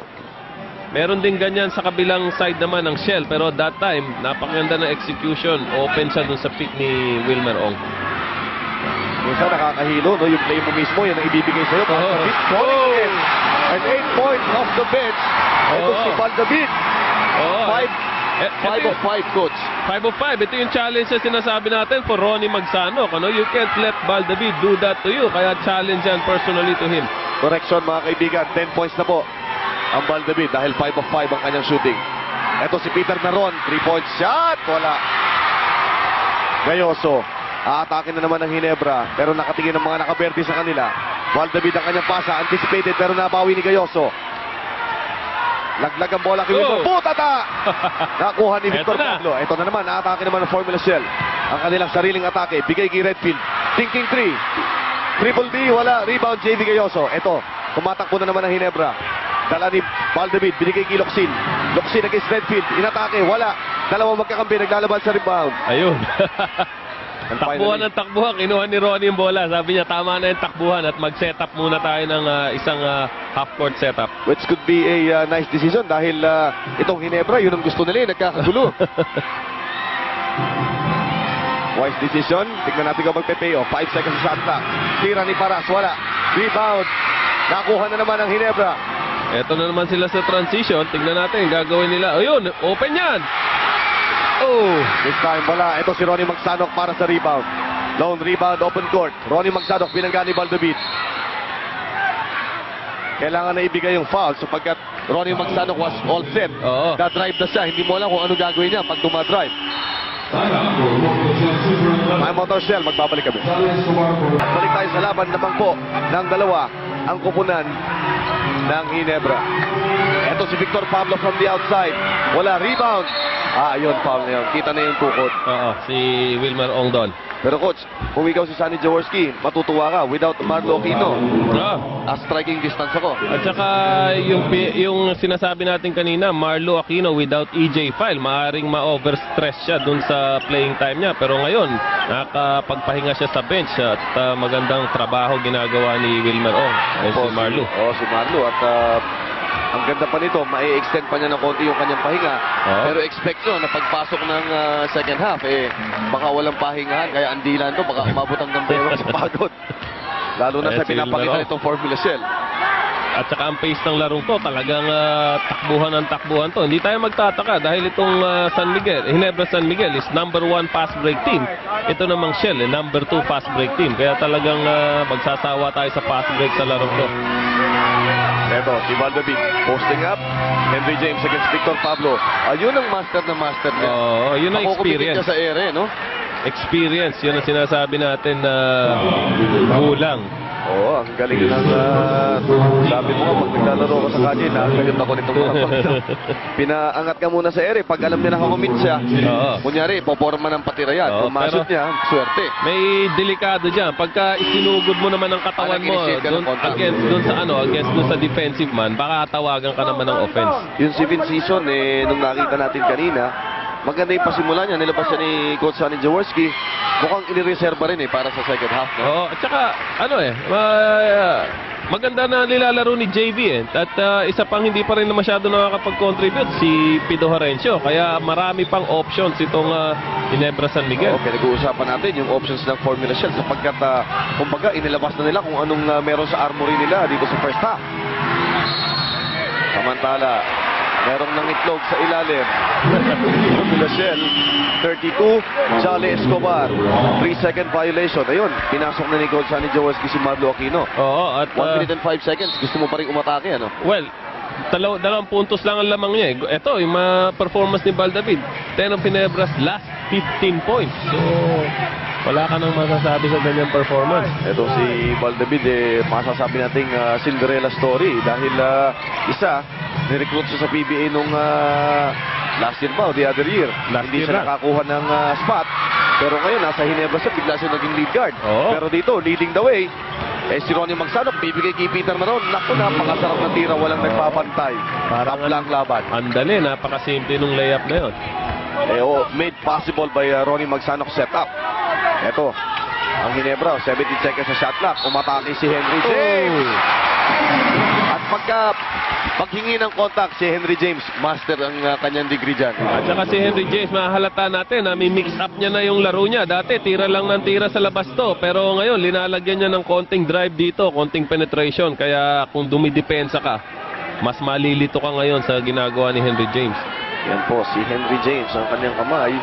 Meron din ganyan sa kabilang side naman ng Shell, pero that time, napakaganda ng execution. Open siya dun sa pick ni Wilmer Ong. Minsan nakakahilo, no? Yung play mo mismo, yan ang ibibigay sa'yo. Oh. And 8 points off the bench. Ito Oh. si Valdavid. Oo. 5 of 5, Coach. 5 of 5. Ito yung challenge na sinasabi natin for Ronnie Magsanok. Ano? You can't let Valdavid do that to you. Kaya challenge yan personally to him. Correction, mga kaibigan. 10 points na po ang Valdavid dahil 5 of 5 ang kanyang shooting. Ito si Peter Naron. 3-point shot. Wala. Gayoso. Aatake na naman ng Ginebra. Pero nakatingin ng mga nakaberde sa kanila. Valdavid ang kanyang pasa. Anticipated pero nabawi ni Gayoso. Laglag ang bola kay Wilmer. Putata! Nakuha ni Victor Eto na. Pablo. Ito na naman. Aatake naman ng Formula Shell. Ang kanilang sariling atake. Bigay kay Redfield. Thinking 3. Triple D. Wala. Rebound JV Gayoso. Ito. Tumatakbo na naman ng Ginebra. Dala ni Valdavid. Binigay kay Locsin. Locsin against Redfield. Inatake. Wala. Dalawang magkakampi. Naglalaban sa rebound. Ayun. And Takbuhan finally, ng takbuhan. Kinuha ni Ronnie yung bola. Sabi niya, tama na yung takbuhan at mag-setup muna tayo ng isang half-court setup. which could be a nice decision dahil itong Ginebra, yun ang gusto nila. Nagkakagulo. Wise decision. Tignan natin kung magpe-payoff. 5 seconds sa shot clock. Tira ni Paras. Wala. Rebound. Nakuha na naman ang Ginebra. Eto na naman sila sa transition. Tignan natin, gagawin nila. Ayun, open yan! Oh! This time, wala. Ito si Ronnie Magsanok para sa rebound. Lone rebound, open court. Ronnie Magsanok, binangga ni Valdavid. Kailangan na ibigay yung foul sapagkat Ronnie Magsanok was all set. Oo. Da-drive na siya. Hindi mo alam kung ano gagawin niya pag dumadrive. My Motor Shell, magbabalik kami. At balik tayo sa laban naman po ng dalawa, ang kupunan ng Ginebra. Ito si Victor Pablo from the outside. Wala, rebound. Ayun, foul na yun. Kita na yung tukot. Oo, si Wilmer Ong doon. Pero coach, kung ikaw si Sonny Jaworski, matutuwa ka without Marlo Aquino. Striking distance ako. At saka yung sinasabi natin kanina, Marlo Aquino without EJ File, maaaring ma-overstress siya dun sa playing time niya. Pero ngayon, nakapagpahinga siya sa bench at magandang trabaho ginagawa ni Wilmer Ong. Si Marlo. Si Marlo. At ang ganda pa nito, mai-extend pa niya ng konti yung kanyang pahinga. Pero expect nyo na pagpasok ng second half, baka walang pahingahan. Kaya andilan to, baka umabot hanggang bewang sa pagod. Lalo na sa Si pinapakita Wilmer nitong Formula Shell. At saka ang pace ng larong to, talagang takbuhan ng takbuhan to. Hindi tayo magtataka dahil itong San Miguel, Ginebra San Miguel is number 1 fast break team. Ito namang Shell, number 2 fast break team. Kaya talagang magsasawa tayo sa fast break sa larong to. Ito, si Valdavid, posting up. Henry James against Victor Pablo. Ayun ang master na master niya. Oo, yun ang Makukupitin experience. niya sa ere, no? Experience, yun ang sinasabi natin na kulang. Oo, ang galing ng sabi mo nga, pag naglalaro ko sa kanya, nakagayot ako nitong mga pagkakas. Pinaangat ka muna sa ere. Pag alam niya nakakomit siya, Oo. kunyari, poporma ng patira yan. Oo, Kung mashoot pero- niya, swerte. May delikado dyan. Pagka isinugod mo naman ang katawan mo Nag-initiate ka ng dun, contact. against dun sa defensive man, baka tawagan ka naman ng offense. Yung 7th season, nung nakita natin kanina, maganda yung pasimula niya. Nilabas siya ni Coach Sonny Jaworski. Mukhang inireserva rin para sa second half. No? Oo, at saka, maganda na nilalaro ni JV At isa pang hindi pa rin na masyado nakakapag-contribute, si Pido Horencio. Kaya marami pang options itong Ginebra San Miguel. Okay, nag-uusapan natin yung options ng Formula Shell sapagkat, kumbaga, inilabas na nila kung anong meron sa armory nila dito sa first half. Samantala, merong nangitlog sa ilalim. Formula Shell, 32, Jolly Escobar. 3-second violation. Ayun, pinasok na ni Coach Sonny Jaworski si Marlo Aquino. Oo, at 1 minute and 5 seconds. Gusto mo pa rin umatake, ano? well, dalawang puntos lang ang lamang niya. Ito, yung performance ni Valdavid. 10 of Ginebra's last 15 points. So, wala ka nang masasabi sa ganyang performance. Ito si Valdavid, masasabi nating Cinderella story dahil isa, nirecruit siya sa PBA nung last year ba o the other year. Hindi siya nakakuha ng spot. Pero ngayon, nasa Ginebra siya, bigla siya naging lead guard. Oo. Pero dito, leading the way, si Ronnie Magsanok, bibigay kay Peter Maron. Naku, napakasarap na tira, walang nagpapantay. Parang Top lang laban. Andali, napakasimple nung layup na yun. Made possible by Ronnie Magsanok setup. Eto, ang Ginebra, 17 seconds sa shot clock. Umatake si Henry James. At paghingi ng contact, si Henry James, master ang kanyang degree dyan. At saka si Henry James, mahalata natin na may mix up niya na yung laro niya. Dati, tira lang ng tira sa labas to. Pero ngayon, linalagyan niya ng konting drive dito, konting penetration. Kaya kung dumidepensa ka, mas malilito ka ngayon sa ginagawa ni Henry James. Yan po, si Henry James, ang kanyang kamay,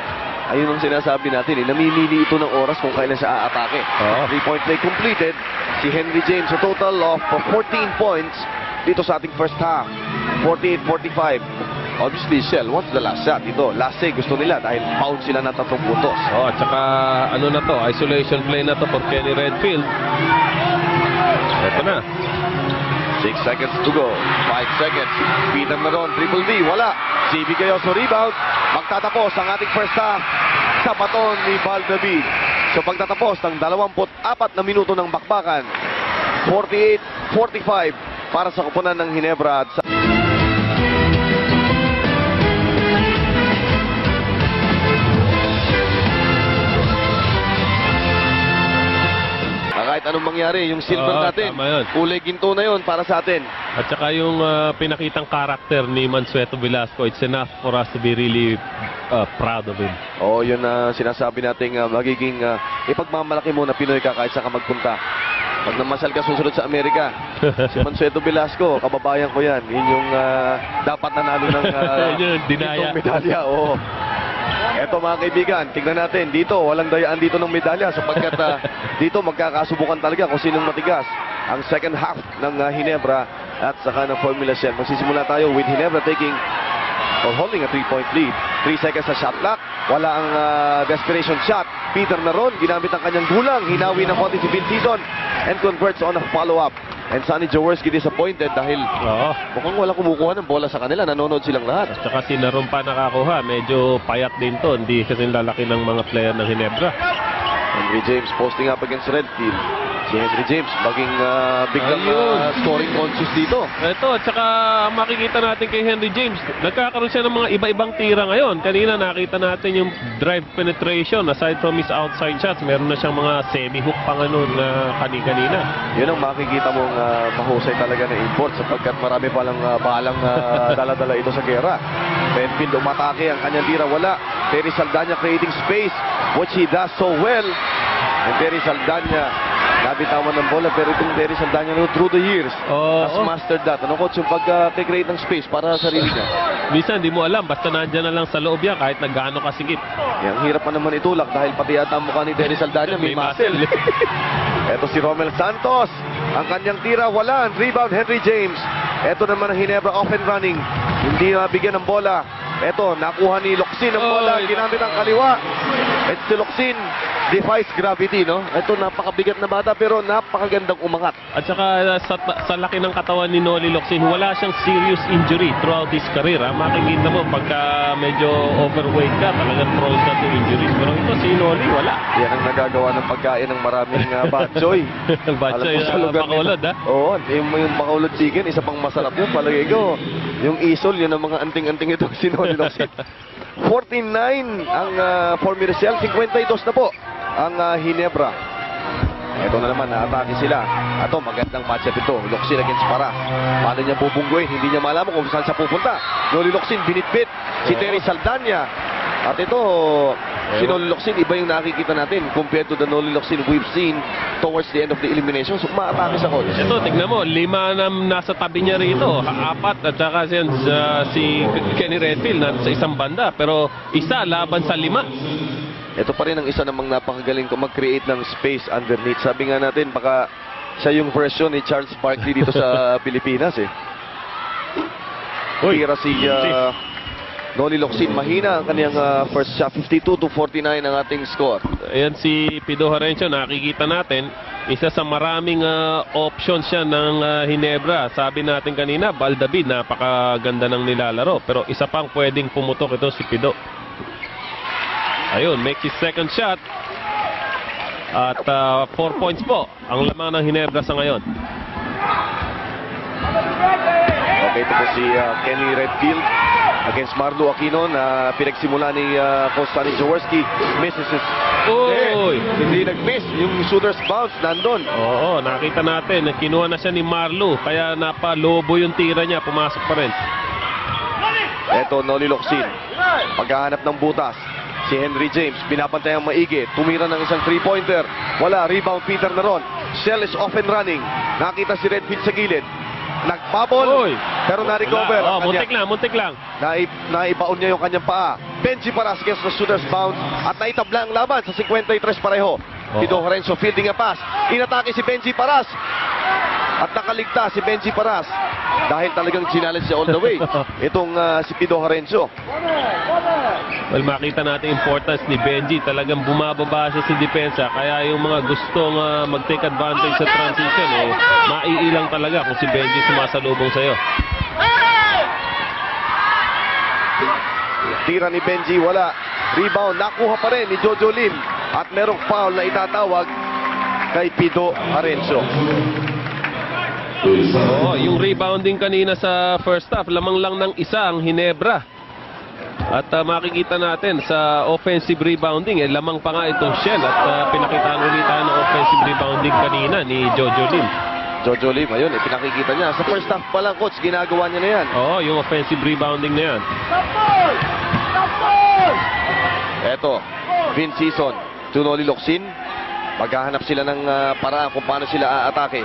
ayun ang sinasabi natin, namimili ito ng oras kung kailan siya aatake. 3-point play completed. Si Henry James, a total of 14 points dito sa ating first half. 48-45. Obviously, Shell wants the last shot. Ito, last say gusto nila dahil foul sila na 3 puntos. At saka ano na to, isolation play na to for Kenny Redfield. Ito na. 6 seconds to go. 5 seconds. Peter Maron, triple D. Wala. JB Gayoso rebound. Magtatapos ang ating first half sa baton ni Valdavid. So pagtatapos ng 24 na minuto ng bakbakan, 48-45 para sa kupunan ng Ginebra. At sa kahit anong mangyari, yung silver natin, kulay ginto na yun para sa atin. At saka yung pinakitang karakter ni Mansueto Velasco, it's enough for us to be really proud of him. Yun na sinasabi natin, magiging ipagmamalaki mo na Pinoy ka kahit saan ka magpunta. Pag namasal ka susunod sa Amerika, si Mansueto Velasco, kababayan ko yan. Yun yung dapat nanalo ng dinaya. Medalya. Eto mga kaibigan, tignan natin dito, walang dayaan dito ng medalya sapagkat dito magkakasubukan talaga kung sinong matigas. Ang second half ng Ginebra at saka ng Formula Shell. Magsisimula tayo with Ginebra taking or holding a 3-point lead. 3 seconds sa shot clock. Wala ang desperation shot. Peter Naron, ginamit ang kanyang gulang. Hinawi ng konti si Bill Season and converts on a follow-up. And Sonny Jaworski disappointed dahil mukhang wala kumukuha ng bola sa kanila. Nanonood silang lahat. At saka si Naron pa nakakuha. Medyo payat din to. Hindi kasi lalaki ng mga player ng Ginebra. Henry James posting up against Redfield. Si Henry James maging biglang scoring conscious dito. Ito, at saka makikita natin kay Henry James, nagkakaroon siya ng mga iba-ibang tira ngayon. Kanina nakita natin yung drive penetration. Aside from his outside shots, meron na siyang mga semi-hook pang na kanina. Yun ang makikita mong mahusay talaga na import sapagkat marami palang balang dala-dala ito sa gera. Redfield umatake, ang kanyang tira wala. Terry Saldana creating space, which he does so well. And Terry Saldana nabitawan ng bola, pero itong Terry Saldana through the years has mastered that. Ano coach, yung pag-create ng space para sa sarili niya? Minsan, di mo alam, basta nandyan na lang sa loob yan kahit naggaano kasigit. Ang hirap pa naman itulak dahil pati yata ang mukha ni Terry Saldana may muscle. Eto si Romel Santos, ang kanyang tira wala, rebound Henry James. Eto naman ang Ginebra off and running, hindi mabigyan ng bola. Eto, nakuha ni Locsin ang bola, ginamit ang kaliwa. At si Locsin defies gravity, no? Ito, napakabigat na bata pero napakagandang umangat. At saka sa laki ng katawan ni Noli Locsin, wala siyang serious injury throughout his career. Makikita mo, pagka medyo overweight ka, talagang prone ka to injuries. Pero ito, si Noli, wala. Yan ang nagagawa ng pagkain ng maraming batchoy. Batchoy, pakulod, ha? Oo, yung pakulod chicken, isa pang masarap yun. Palagay ko, yung isol, yun ang mga anting-anting ito si Noli Locsin. 49 ang Formula Shell, 52 na po ang Ginebra. Ito na naman, naatake sila. Ito, magandang matchup ito. Locsin against Para. Paano niya bubunggoy? Hindi niya malaman kung saan siya pupunta. Noli Locsin, binitbit. Si Terry Saldana. At ito, si Noli Locsin, iba yung nakikita natin compared to the Noli Locsin we've seen towards the end of the elimination. So, maatake sa coach. Ito, tignan mo, 5 na nasa tabi niya rito. 4 at saka si Kenny Redfield na sa isang banda. Pero isa laban sa 5. Ito pa rin ang isa namang napakagaling kung mag-create ng space underneath. Sabi nga natin, baka siya yung version ni Charles Barkley dito sa Pilipinas eh. Tira si Noli Locsin. Mahina ang kanyang first shot. 52-49 ang ating score. Ayan si Pido Harencio, nakikita natin. Isa sa maraming options siya ng Ginebra. Sabi natin kanina, Valdavid, napakaganda ng nilalaro. Pero isa pang pwedeng pumutok ito si Pido. Ayun, makes his second shot. At 4 points po ang lamang ng Ginebra sa ngayon. Okay, ito po si Kenny Redfield against Marlo Aquino na pinagsimula ni Coach Sonny Jaworski. Misses his Uy. Hindi nag-miss. Yung shooter's bounce nandun. Oo, nakita natin. Kinuha na siya ni Marlo. Kaya napalobo yung tira niya. Pumasok pa rin. Eto, Noli Locsin. Paghahanap ng butas. Si Henry James, binabantay ang maigi. Tumira ng isang 3-pointer. Wala, rebound Peter Naron. Shell is off and running. Nakita si Redfield sa gilid. Nagpabol, Uy. pero na-recover. Oh, muntik lang. Naibaon niya yung kanyang paa. Benji Paras against the shooter's bounce. At naitabla ang laban sa 53 pareho. Tito Horenzo fielding a pass. Inatake si Benji Paras. At nakaligtas si Benji Paras. Dahil talagang challenge siya all the way. Itong si Pido Horenzo. Well, makita natin importance ni Benji. Talagang bumababa siya sa depensa. Kaya yung mga gustong mag-take advantage sa transition, maiilang talaga kung si Benji sumasalubong sa'yo. Tira ni Benji, wala. Rebound, nakuha pa rin ni Jojo Lim. At merong foul na itatawag kay Pido Horenzo. Oo, yung rebounding kanina sa first half, lamang lang ng isa ang Hinebra. At makikita natin sa offensive rebounding, lamang pa nga itong Shell. At pinakitaan ulit tayo ng offensive rebounding kanina ni Jojo Lim. Jojo Lim, ayun, pinakikita niya. Sa first half pa lang, coach, ginagawa niya na yan. Oo, yung offensive rebounding na yan. Eto, Vince Season, Noli Locsin. Maghahanap sila ng paraan kung paano sila aatake.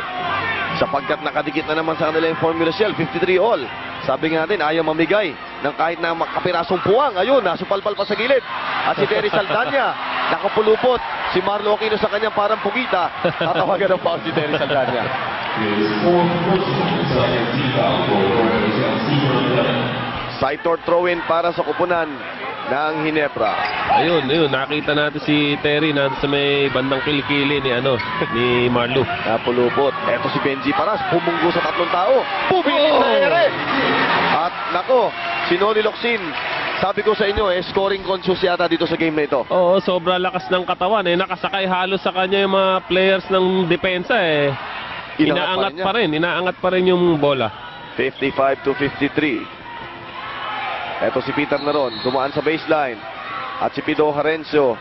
Sapagkat nakadikit na naman sa kanila yung Formula Shell, 53 all. Sabi nga natin, ayaw mamigay ng kahit na makapirasong puwang. Ayun, nasupalpal pa sa gilid. At si Terry Saldana, nakapulupot. Si Marlo Aquino sa kanyang parang pugita. Tatawagan ng foul si Terry Saldana. Side door throw-in para sa kupunan ng Hinebra. Ayun, nakita natin si Terry na sa may bandang kilikili ni Marlo. Napulupot. Eto si Benji Paras, pumunggo sa tatlong tao. Pumilit na ere. At nako, si Noli Locsin, sabi ko sa inyo, scoring conscious yata dito sa game na ito. Oo, sobra lakas ng katawan. Nakasakay halos sa kanya yung mga players ng depensa. Inaangat pa rin yung bola. 55-53. Eto si Peter Naron, dumaan sa baseline. At si Pido Horenzo,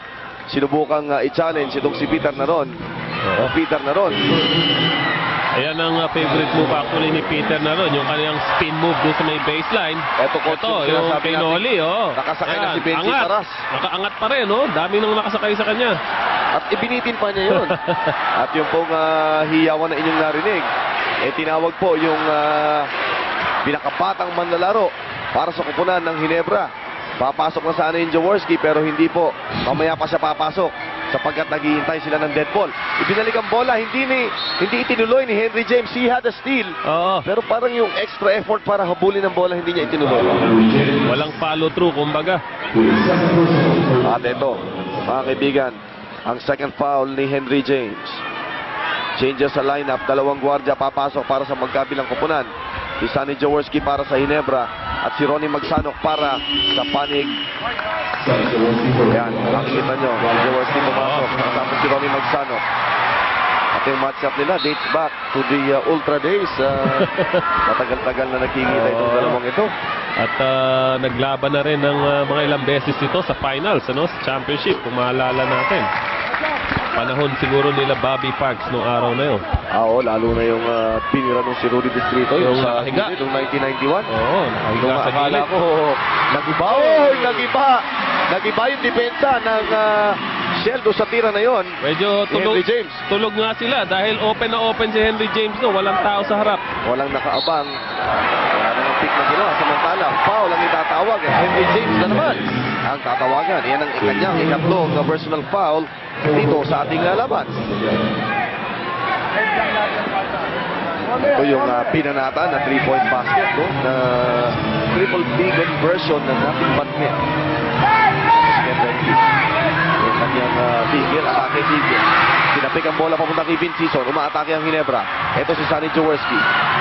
sinubukang i-challenge itong si Peter Naron. Peter Naron. Ayan ang favorite move actually ni Peter Naron, yung kanyang spin move doon sa may baseline. Eto coach, yung kay Noli. Nakasakay na si Benji angat. Paras. Nakaangat pa rin, dami nang nakasakay sa kanya. At ibinitin pa niya yun. At yung pong hiyawan na inyong narinig, tinawag po yung pinakapatang manlalaro para sa kupunan ng Hinebra. Papasok na sana yung Jaworski pero hindi po. Mamaya pa siya papasok sapagkat naghihintay sila ng dead ball. Ibinalik ang bola, hindi itinuloy ni Henry James. He had a steal. Oo. Pero parang yung extra effort para habulin ang bola, hindi niya itinuloy. Walang follow through, kumbaga. At ito, mga kaibigan, ang second foul ni Henry James. Changes sa lineup, dalawang gwardiya papasok para sa magkabilang kupunan. Isa ni Jaworski para sa Hinebra at si Ronnie Magsanok para sa Panig. Ayan, nakikita nyo, si Jaworski pumasok kasama si Ronnie Magsanok. At yung matchup nila dates back to the Ultra Days. Matagal-tagal na nakikita itong dalawang ito. At naglaban na rin ng mga ilang beses ito sa finals, sa championship, kung maalala natin. Panahon siguro nila Bobby Parks noong araw na yun. Oo, lalo na yung pinira nung si Rudy Distrito. Yung sa nakahiga. noong 1991. Oo, nakahiga Nung sa akala gilid. ko, nagiba. Nagiba yung depensa ng Shell do sa tira na yon. Medyo Henry James. tulog nga sila dahil open na open si Henry James. Walang tao sa harap. Walang nakaabang. Wala namang pick na ginawa. Samantala, foul ang itatawag. Henry James na naman ang tatawagan. Yan ang kanyang ikatlong personal foul dito sa ating laban. Ito yung pinanata na 3-point basket na triple B conversion na nothing but net. Yung kanyang bigil, atake bigil. Sinapik ang bola papunta kay Vince Season. Umaatake ang Hinebra. Ito si Sonny Jaworski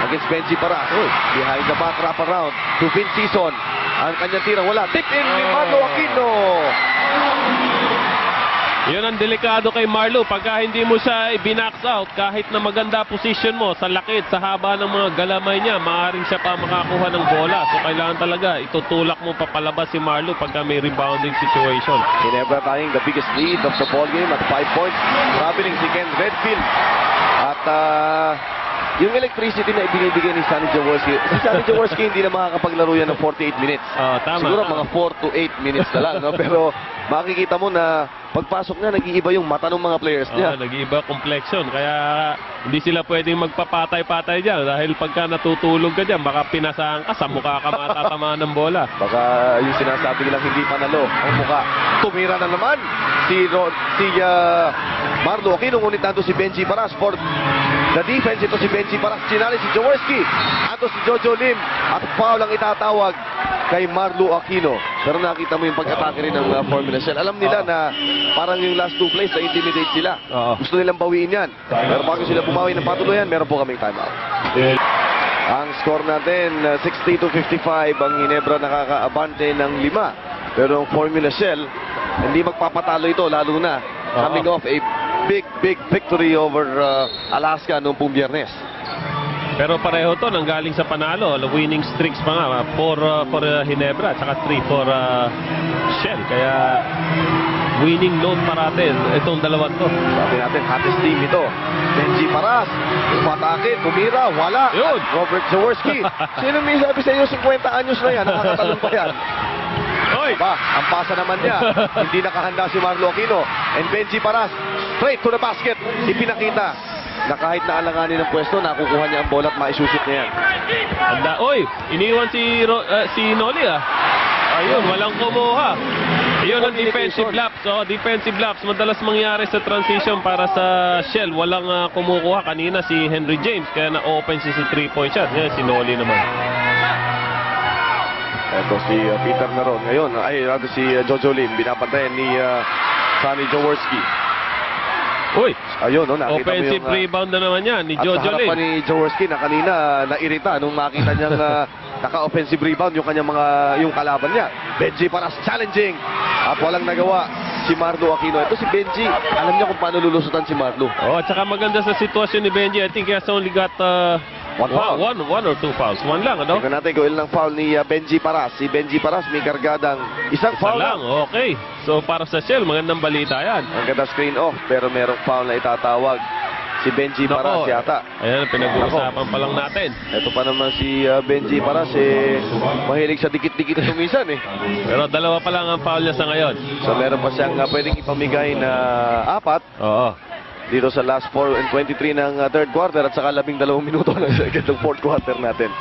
against Benji Paras. Behind the back, wrap around to Vince Season. Ang kanyang tira, wala. Tip in ni Marlo Aquino. Yun ang delikado kay Marlo. Pagka hindi mo siya i-binax out, kahit na maganda position mo sa lakit, sa haba ng mga galamay niya, maaaring siya pa makakuha ng bola. So kailangan talaga itutulak mo papalabas si Marlo pagka may rebounding situation. Ginebra tayong the biggest lead of the ball game at 5 points. Traveling si Ken Redfield. At yung electricity na ibinibigay ni Sonny Jaworski, si Sonny Jaworski hindi na makakapaglaro yan ng 48 minutes. Tama. Siguro mga 4 to 8 minutes na lang. No? Pero makikita mo na pagpasok niya, nag-iiba yung mata ng mga players niya. Nag-iiba complexion. Kaya hindi sila pwedeng magpapatay-patay dyan. Dahil pagka natutulog ka dyan, baka pinasahan ka, sa mukha ka matatamaan ng bola. Baka yung sinasabi nilang hindi panalo ang mukha. Tumira na naman si Marlo Aquino, ngunit nando si Benji Paras for the defense. Ito si Benji Paras, sinali si Jaworski, nando si Jojo Lim, at foul ang itatawag kay Marlo Aquino. Pero nakita mo yung pag-atake rin ng Formula Shell. Alam nila na parang yung last 2 plays na intimidate sila. Gusto nilang bawiin yan. Pero bago sila bumawi ng patuluyan, meron po kaming timeout. Ang score natin, 60-55, ang Ginebra nakakaabante ng 5. Pero ang Formula Shell, hindi magpapatalo ito, lalo na coming off a big victory over Alaska noong pong Biyernes. Pero pareho to nanggaling sa panalo. Winning streaks pa nga. 4 for Ginebra at saka 3 for Shell. Kaya winning note parating itong dalawa to. Sabi natin, hottest team ito. Benji Paras, umatake, tumira, wala. Yun. Robert Jaworski. Sino may sabi sa iyo 50 anyos na yan? Nakakatalong pa yan. Oy! Ang pasa naman niya. Hindi nakahanda si Marlo Aquino. And Benji Paras, straight to the basket. Ipinakita na kahit naalanganin ng pwesto, nakukuha niya ang bola at maisusut niya yan. Oy! Iniwan si Noli Ayun, walang kumuha. Ayun ang defensive laps. Defensive laps. Madalas mangyari sa transition para sa Shell. Walang kumukuha. Kanina si Henry James. Kaya na-open siya sa 3-point shot. Yan, si Noli naman. Ito si Peter Naron. Ngayon, si Jojo Lim. Binapantayan ni Sonny Jaworski. Uy! Ayun, nakita offensive mo yung rebound na naman yan ni at Jojo sa harapan Lim. ni Jaworski na kanina nairita nung makita niyang naka-offensive rebound yung kanyang yung kalaban niya. Benji Paras challenging at walang nagawa si Marlo Aquino. Ito si Benji, alam niya kung paano lulusutan si Marlo. At saka maganda sa sitwasyon ni Benji. I think he has only got One foul. one or two fouls. One lang, ano? Tingnan natin kung ilang foul ni Benji Paras. Si Benji Paras may kargadang isang foul lang. Okay. So para sa Shell, magandang balita yan. Ang ganda screen off, pero merong foul na itatawag si Benji Paras yata. Ayan, pinag-uusapan pa lang natin. Ito pa naman si Benji Paras, mahilig sa dikit-dikit tumisan Pero dalawa pa lang ang foul niya sa ngayon. So meron pa siyang pwedeng ipamigay na 4. Oo. Dito sa last 4 and 23 ng third quarter at saka 12 minuto ng second ng fourth quarter natin.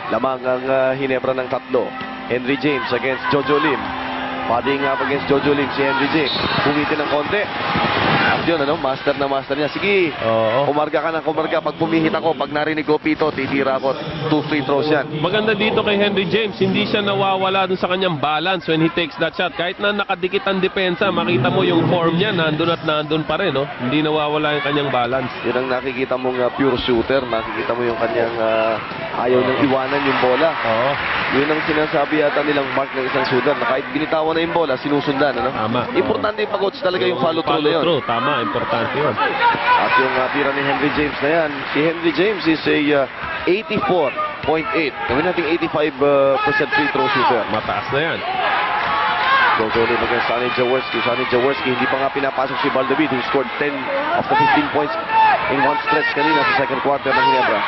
Lamang ang Ginebra ng 3. Henry James against Jojo Lim. Padding up against Jojo Lim si Henry James. Pumitin ng konti. At yun, master na master niya. Sige, kumarga ka ng kumarga. Pag pumihit ako, pag narinig ko pito, titira ako. 2 free throws yan. Maganda dito kay Henry James, hindi siya nawawala dun sa kanyang balance when he takes that shot. Kahit na nakadikit ang depensa, makita mo yung form niya, nandun at nandun pa rin. Hindi nawawala yung kanyang balance. Yun ang nakikita mong pure shooter. Nakikita mo yung kanyang ayaw niyang iwanan yung bola. Yun ang sinasabi yata nilang mark ng isang shooter na kahit binitawan na yung bola, sinusundan. Tama. Importante yung pag-coach talaga yung follow through na yun. Tama, importante yun. At yung tira ni Henry James na yan, si Henry James is a 84.8. Gawin natin 85% free throw shooter. Mataas na yan. Jojo Lim against Sonny Jaworski. Sonny Jaworski, hindi pa nga pinapasok si Valdavid, who scored 10 of the 15 points in one stretch kanina sa second quarter ng Ginebra.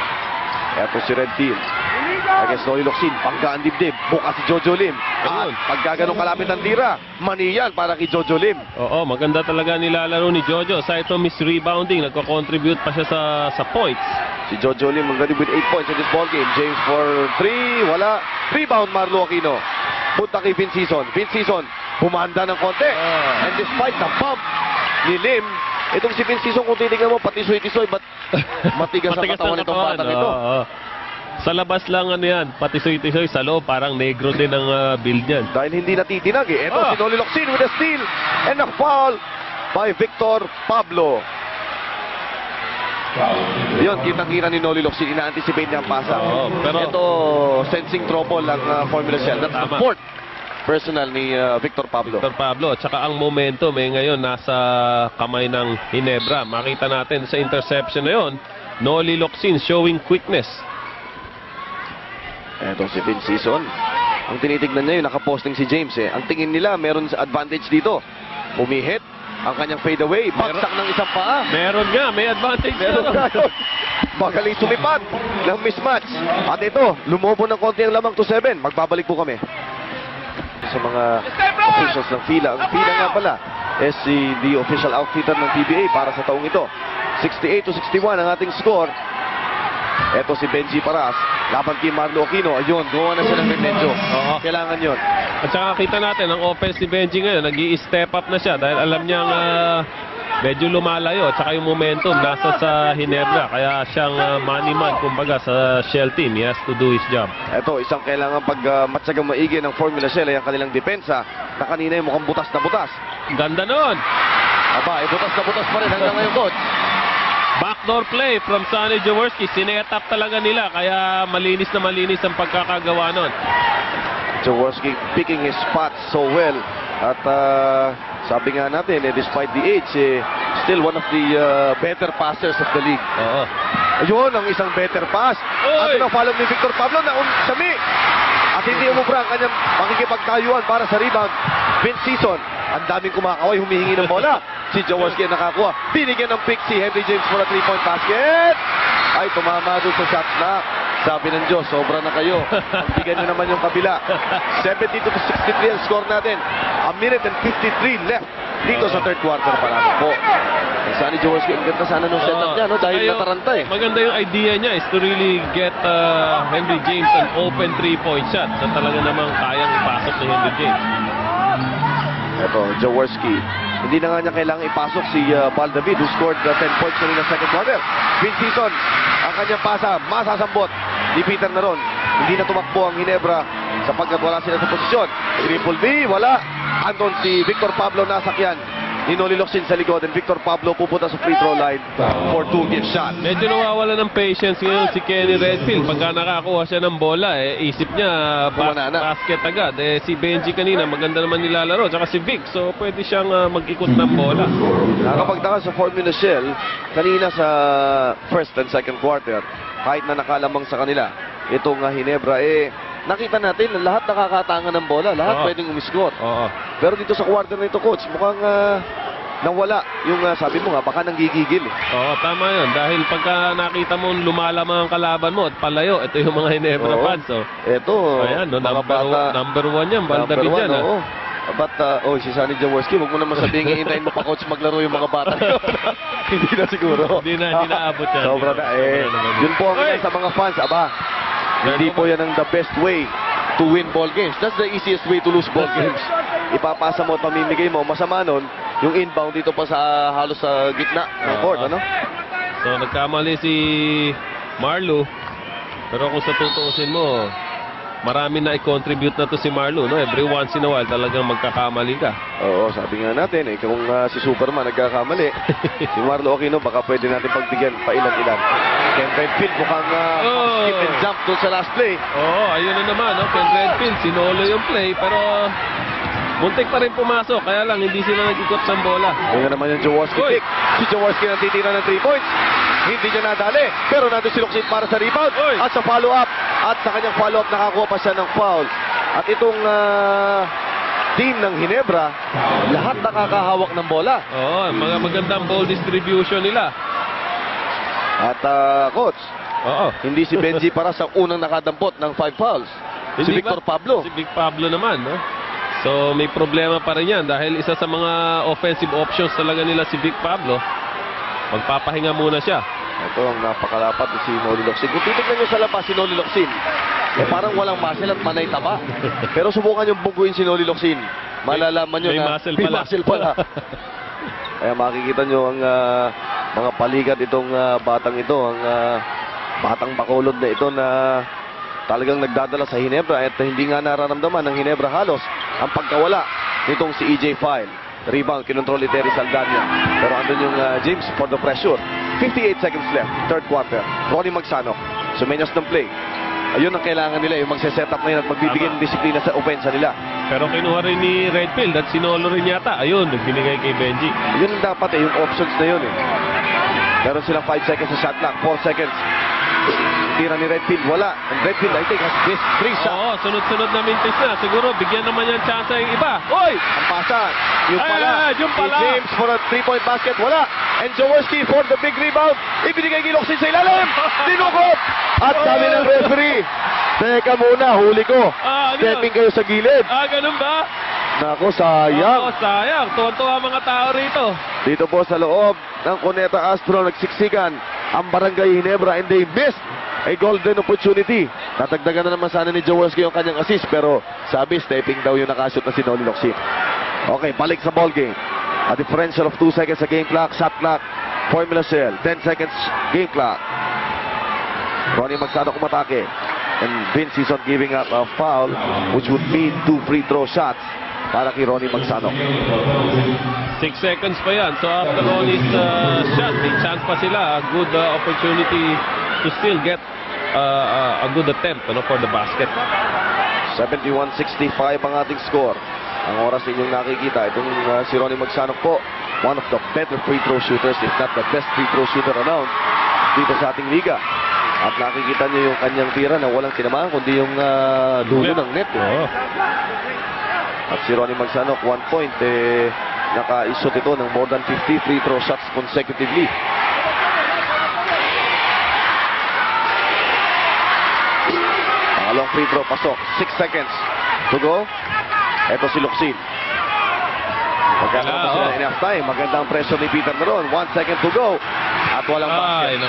Eto si Red Team against Noli Locsin. Panggaan dibdib, buka si Jojo Lim. At pagka ganun kalapit ang tira, maniyan para kay Jojo Lim. Maganda talaga nilalaro ni Jojo. Sa ito miss rebounding, nagko-contribute pa siya sa points. Si Jojo Lim already with 8 points in this ball game. James for 3, wala. Rebound Marlo Aquino. Punta kay Vince Season. Vince Season, humanda ng konti. And despite the bump ni Lim, itong si Vince Season, kung titignan mo, patisoy-tisoy, but matigas ang katawan nitong batang ito. Sa labas lang yan, patisoy-tisoy, sa loob, parang negro din ang build niyan. Dahil hindi natitinag Ito si Noli Locsin with a steal and a foul by Victor Pablo. Yun, kitang-kita ni Noli Locsin, ina-anticipate niya ang pasa. Pero ito, sensing trouble ang Formula Shell. That's the fourth personal ni Victor Pablo. Victor Pablo, at saka ang momentum ngayon nasa kamay ng Ginebra. Makita natin sa interception na yon, Noli Locsin showing quickness. Eto si Vin Season. Ang tinitignan niya yung nakaposting si James eh. Ang tingin nila meron sa advantage dito. Umihit ang kanyang fadeaway. Bagsak ng isang paa. Meron nga, may advantage. Meron ka. Magaling sumipad ng mismatch. At ito, lumobo ng konti ang lamang to 7. Magbabalik po kami sa mga officials ng FILA. Ang FILA nga pala is the official outfitter ng PBA para sa taong ito. 68-61 ang ating score. Eto si Benji Paras laban kay Marlo Aquino. Ayun, gawa na siya ng remedyo. Kailangan yun. At saka kita natin, ang offense ni Benji ngayon, nag-i-step up na siya dahil alam niyang medyo lumalayo. At saka yung momentum nasa sa Ginebra. Kaya siyang money-man, kumbaga, sa Shell team. He has to do his job. Ito, isang kailangan pag matsagang maigi ng Formula Shell ay ang kanilang depensa na kanina yung mukhang butas na butas. Ganda nun! Aba, butas na butas pa rin hanggang ngayon, coach. Backdoor play from Sonny Jaworski. Sinet up talaga nila, kaya malinis na malinis ang pagkakagawa nun. Jaworski picking his spots so well. At sabi nga natin, despite the age, still one of the better passers of the league. Oo. Ayun, ang isang better pass. At ang follow ni Victor Pablo na unsami. At hindi umubra ang kanyang makikipagtayuan para sa rebound. Vince Season, ang daming kumakaway, humihingi ng bola. Si Jaworski ang nakakuha. Binigyan ng pick si Henry James for a 3-point basket. Ay, tumama doon sa shot clock. Sabi ng Diyos, sobra na kayo. Bigyan nyo naman yung kabila. 72-63 ang score natin. A minute and 53 left dito sa third quarter pa lamang po. Sonny Jaworski, ang ganda sana nung setup niya, no? Dahil nataranta eh. Maganda yung idea niya is to really get Henry James an open 3-point shot na talaga namang kayang ipasok ni Henry James. Ito, Jaworski. Hindi na nga niya kailangang ipasok si Val David who scored 10 points kanina sa second quarter. Vince Season, ang kanyang pasa, masasambot. Lipitan na ron. Hindi na tumakbo ang Ginebra sapagkat wala sila sa posisyon. Triple B, wala. Andon si Victor Pablo nasakyan ni Noli Locsin sa likod, and Victor Pablo pupunta sa free throw line for 2 gift shots. Medyo nawawala ng patience ngayon si Kenny Redfield. Pagka nakakuha siya ng bola, isip niya basket agad. Si Benji kanina, maganda naman nilalaro. Tsaka si Vic, so pwede siyang mag-ikot ng bola. Nakapagtaka sa Formula Shell, kanina sa first and second quarter, kahit na nakalamang sa kanila, itong Ginebra, nakita natin na lahat nakakatangan ng bola, lahat pwedeng umiscore. Pero dito sa quarter na ito, coach, mukhang nawala yung sabi mo nga, baka nanggigigil. Oo, tama yun. Dahil pagka nakita mo lumalamang ang kalaban mo at palayo, ito yung mga Ginebra fans. Ito, ayan, number one yan, Val David yan. But, si Sonny Jaworski, huwag mo naman sabihin, hintayin mo pa, coach, maglaro yung mga bata. Hindi na siguro. Hindi na abot yan. Sobra na. Yun po ang sa mga fans. Aba, hindi po yan ang the best way to win ball games. That's the easiest way to lose ball games. Ipapasa mo at pamimigay mo. Masama nun, yung inbound dito pa sa halos sa gitna ng court, ano? So, nagkamali si Marlo. Pero kung sa tutuusin mo, marami na i-contribute na to si Marlo, no? Every once in a while talagang magkakamali ka. Oo, sabi nga natin, kung si Superman nagkakamali, si Marlo Aquino baka pwede natin pagbigyan pa ilan-ilan. Ken Redfield mukhang skip and jump doon sa last play. Ayun na naman, no? Ken Redfield, sinolo yung play, pero muntik pa rin pumasok, kaya lang hindi sila nag-ikot ng bola. Ayun naman yung Jaworski pick. Si Jaworski na titira ng 3 points. Hindi niya nadali, pero nandun si Locsin para sa rebound. At sa follow-up, at sa kanyang follow-up nakakuha pa siya ng foul. At itong team ng Ginebra, lahat nakakahawak ng bola. Mga magandang ball distribution nila. At coach, hindi si Benji para sa unang nakadampot ng 5 fouls. Si Victor Pablo. Si Vic Pablo naman, no? So may problema pa rin yan dahil isa sa mga offensive options talaga nila si Vic Pablo. Magpapahinga muna siya. Ito ang napakalapat si Noli Locsin. Kung titignan nyo sa labas si Noli Locsin, parang walang muscle at manay taba. Pero subukan yung bungguin si Noli Locsin. Malalaman nyo na may muscle pala. Kaya makikita nyo ang mga paligad itong batang ito, ang batang bakulod na ito na talagang nagdadala sa Ginebra at hindi nga nararamdaman ng Ginebra halos ang pagkawala nitong si EJ File. Rebound, kinontrol ni Terry Saldana. Pero andun yung James for the pressure. 58 seconds left, third quarter. Ronnie Magsano, sumenyas ng play. Ayun ang kailangan nila, yung magse-set up ngayon at magbibigay ng disiplina sa opensa nila. Pero kinuha rin ni Redfield at sinolo rin yata. Ayun, nagbinigay kay Benji. Yun dapat yung options na yun Meron silang 5 seconds sa shot clock, 4 seconds. Tira ni Redfield, wala. And Redfield, I think, has missed 3 shots. Oo, sunod-sunod na mintis na. Siguro, bigyan naman yan chance yung iba. Oy! Ang pasa, yung pala. Yung pala. Si James for a 3-point basket, wala. And Jaworski for the big rebound. Ibinigay kay Locsin sa ilalim. Dinukot. At sabi ng referee, teka muna, huli ko. Stepping kayo sa gilid. Ganun ba? Nako, sayang. Sayang. Tuwan-tuwa mga tao rito. Dito po sa loob ng Cuneta Astro, nagsiksikan ang Barangay Ginebra and they missed a golden opportunity. Natagdagan na naman sana ni Jaworski yung kanyang assist, pero sabi, stepping daw yung nakashoot na si Noli Locsin. Okay, balik sa ball game. A differential of 2 seconds sa game clock, shot clock, Formula Shell, 10 seconds game clock. Ronnie Magsano kumatake. And Vince is on giving up a foul, which would mean 2 free throw shots para kay Ronnie Magsano. 6 seconds pa yan. So after Ronnie's shot, may chance pa sila. A good opportunity to still get a good attempt for the basket. 71-65 ang ating score. Ang oras ninyong nakikita, itong si Ronnie Magsano po, one of the better free throw shooters, if not the best free throw shooter around dito sa ating liga. At nakikita niyo yung kanyang tira na walang tinamaan, kundi yung dulo ng net. At si Ronnie Magsano, 1 point, naka-isot ito ng more than 50 free throw shots consecutively. Pangalong free throw, pasok. 6 seconds to go. Ito si Locsin. Magkakaroon pa sila enough time. Magandang pressure ni Peter Naron. 1 second to go. At walang basket.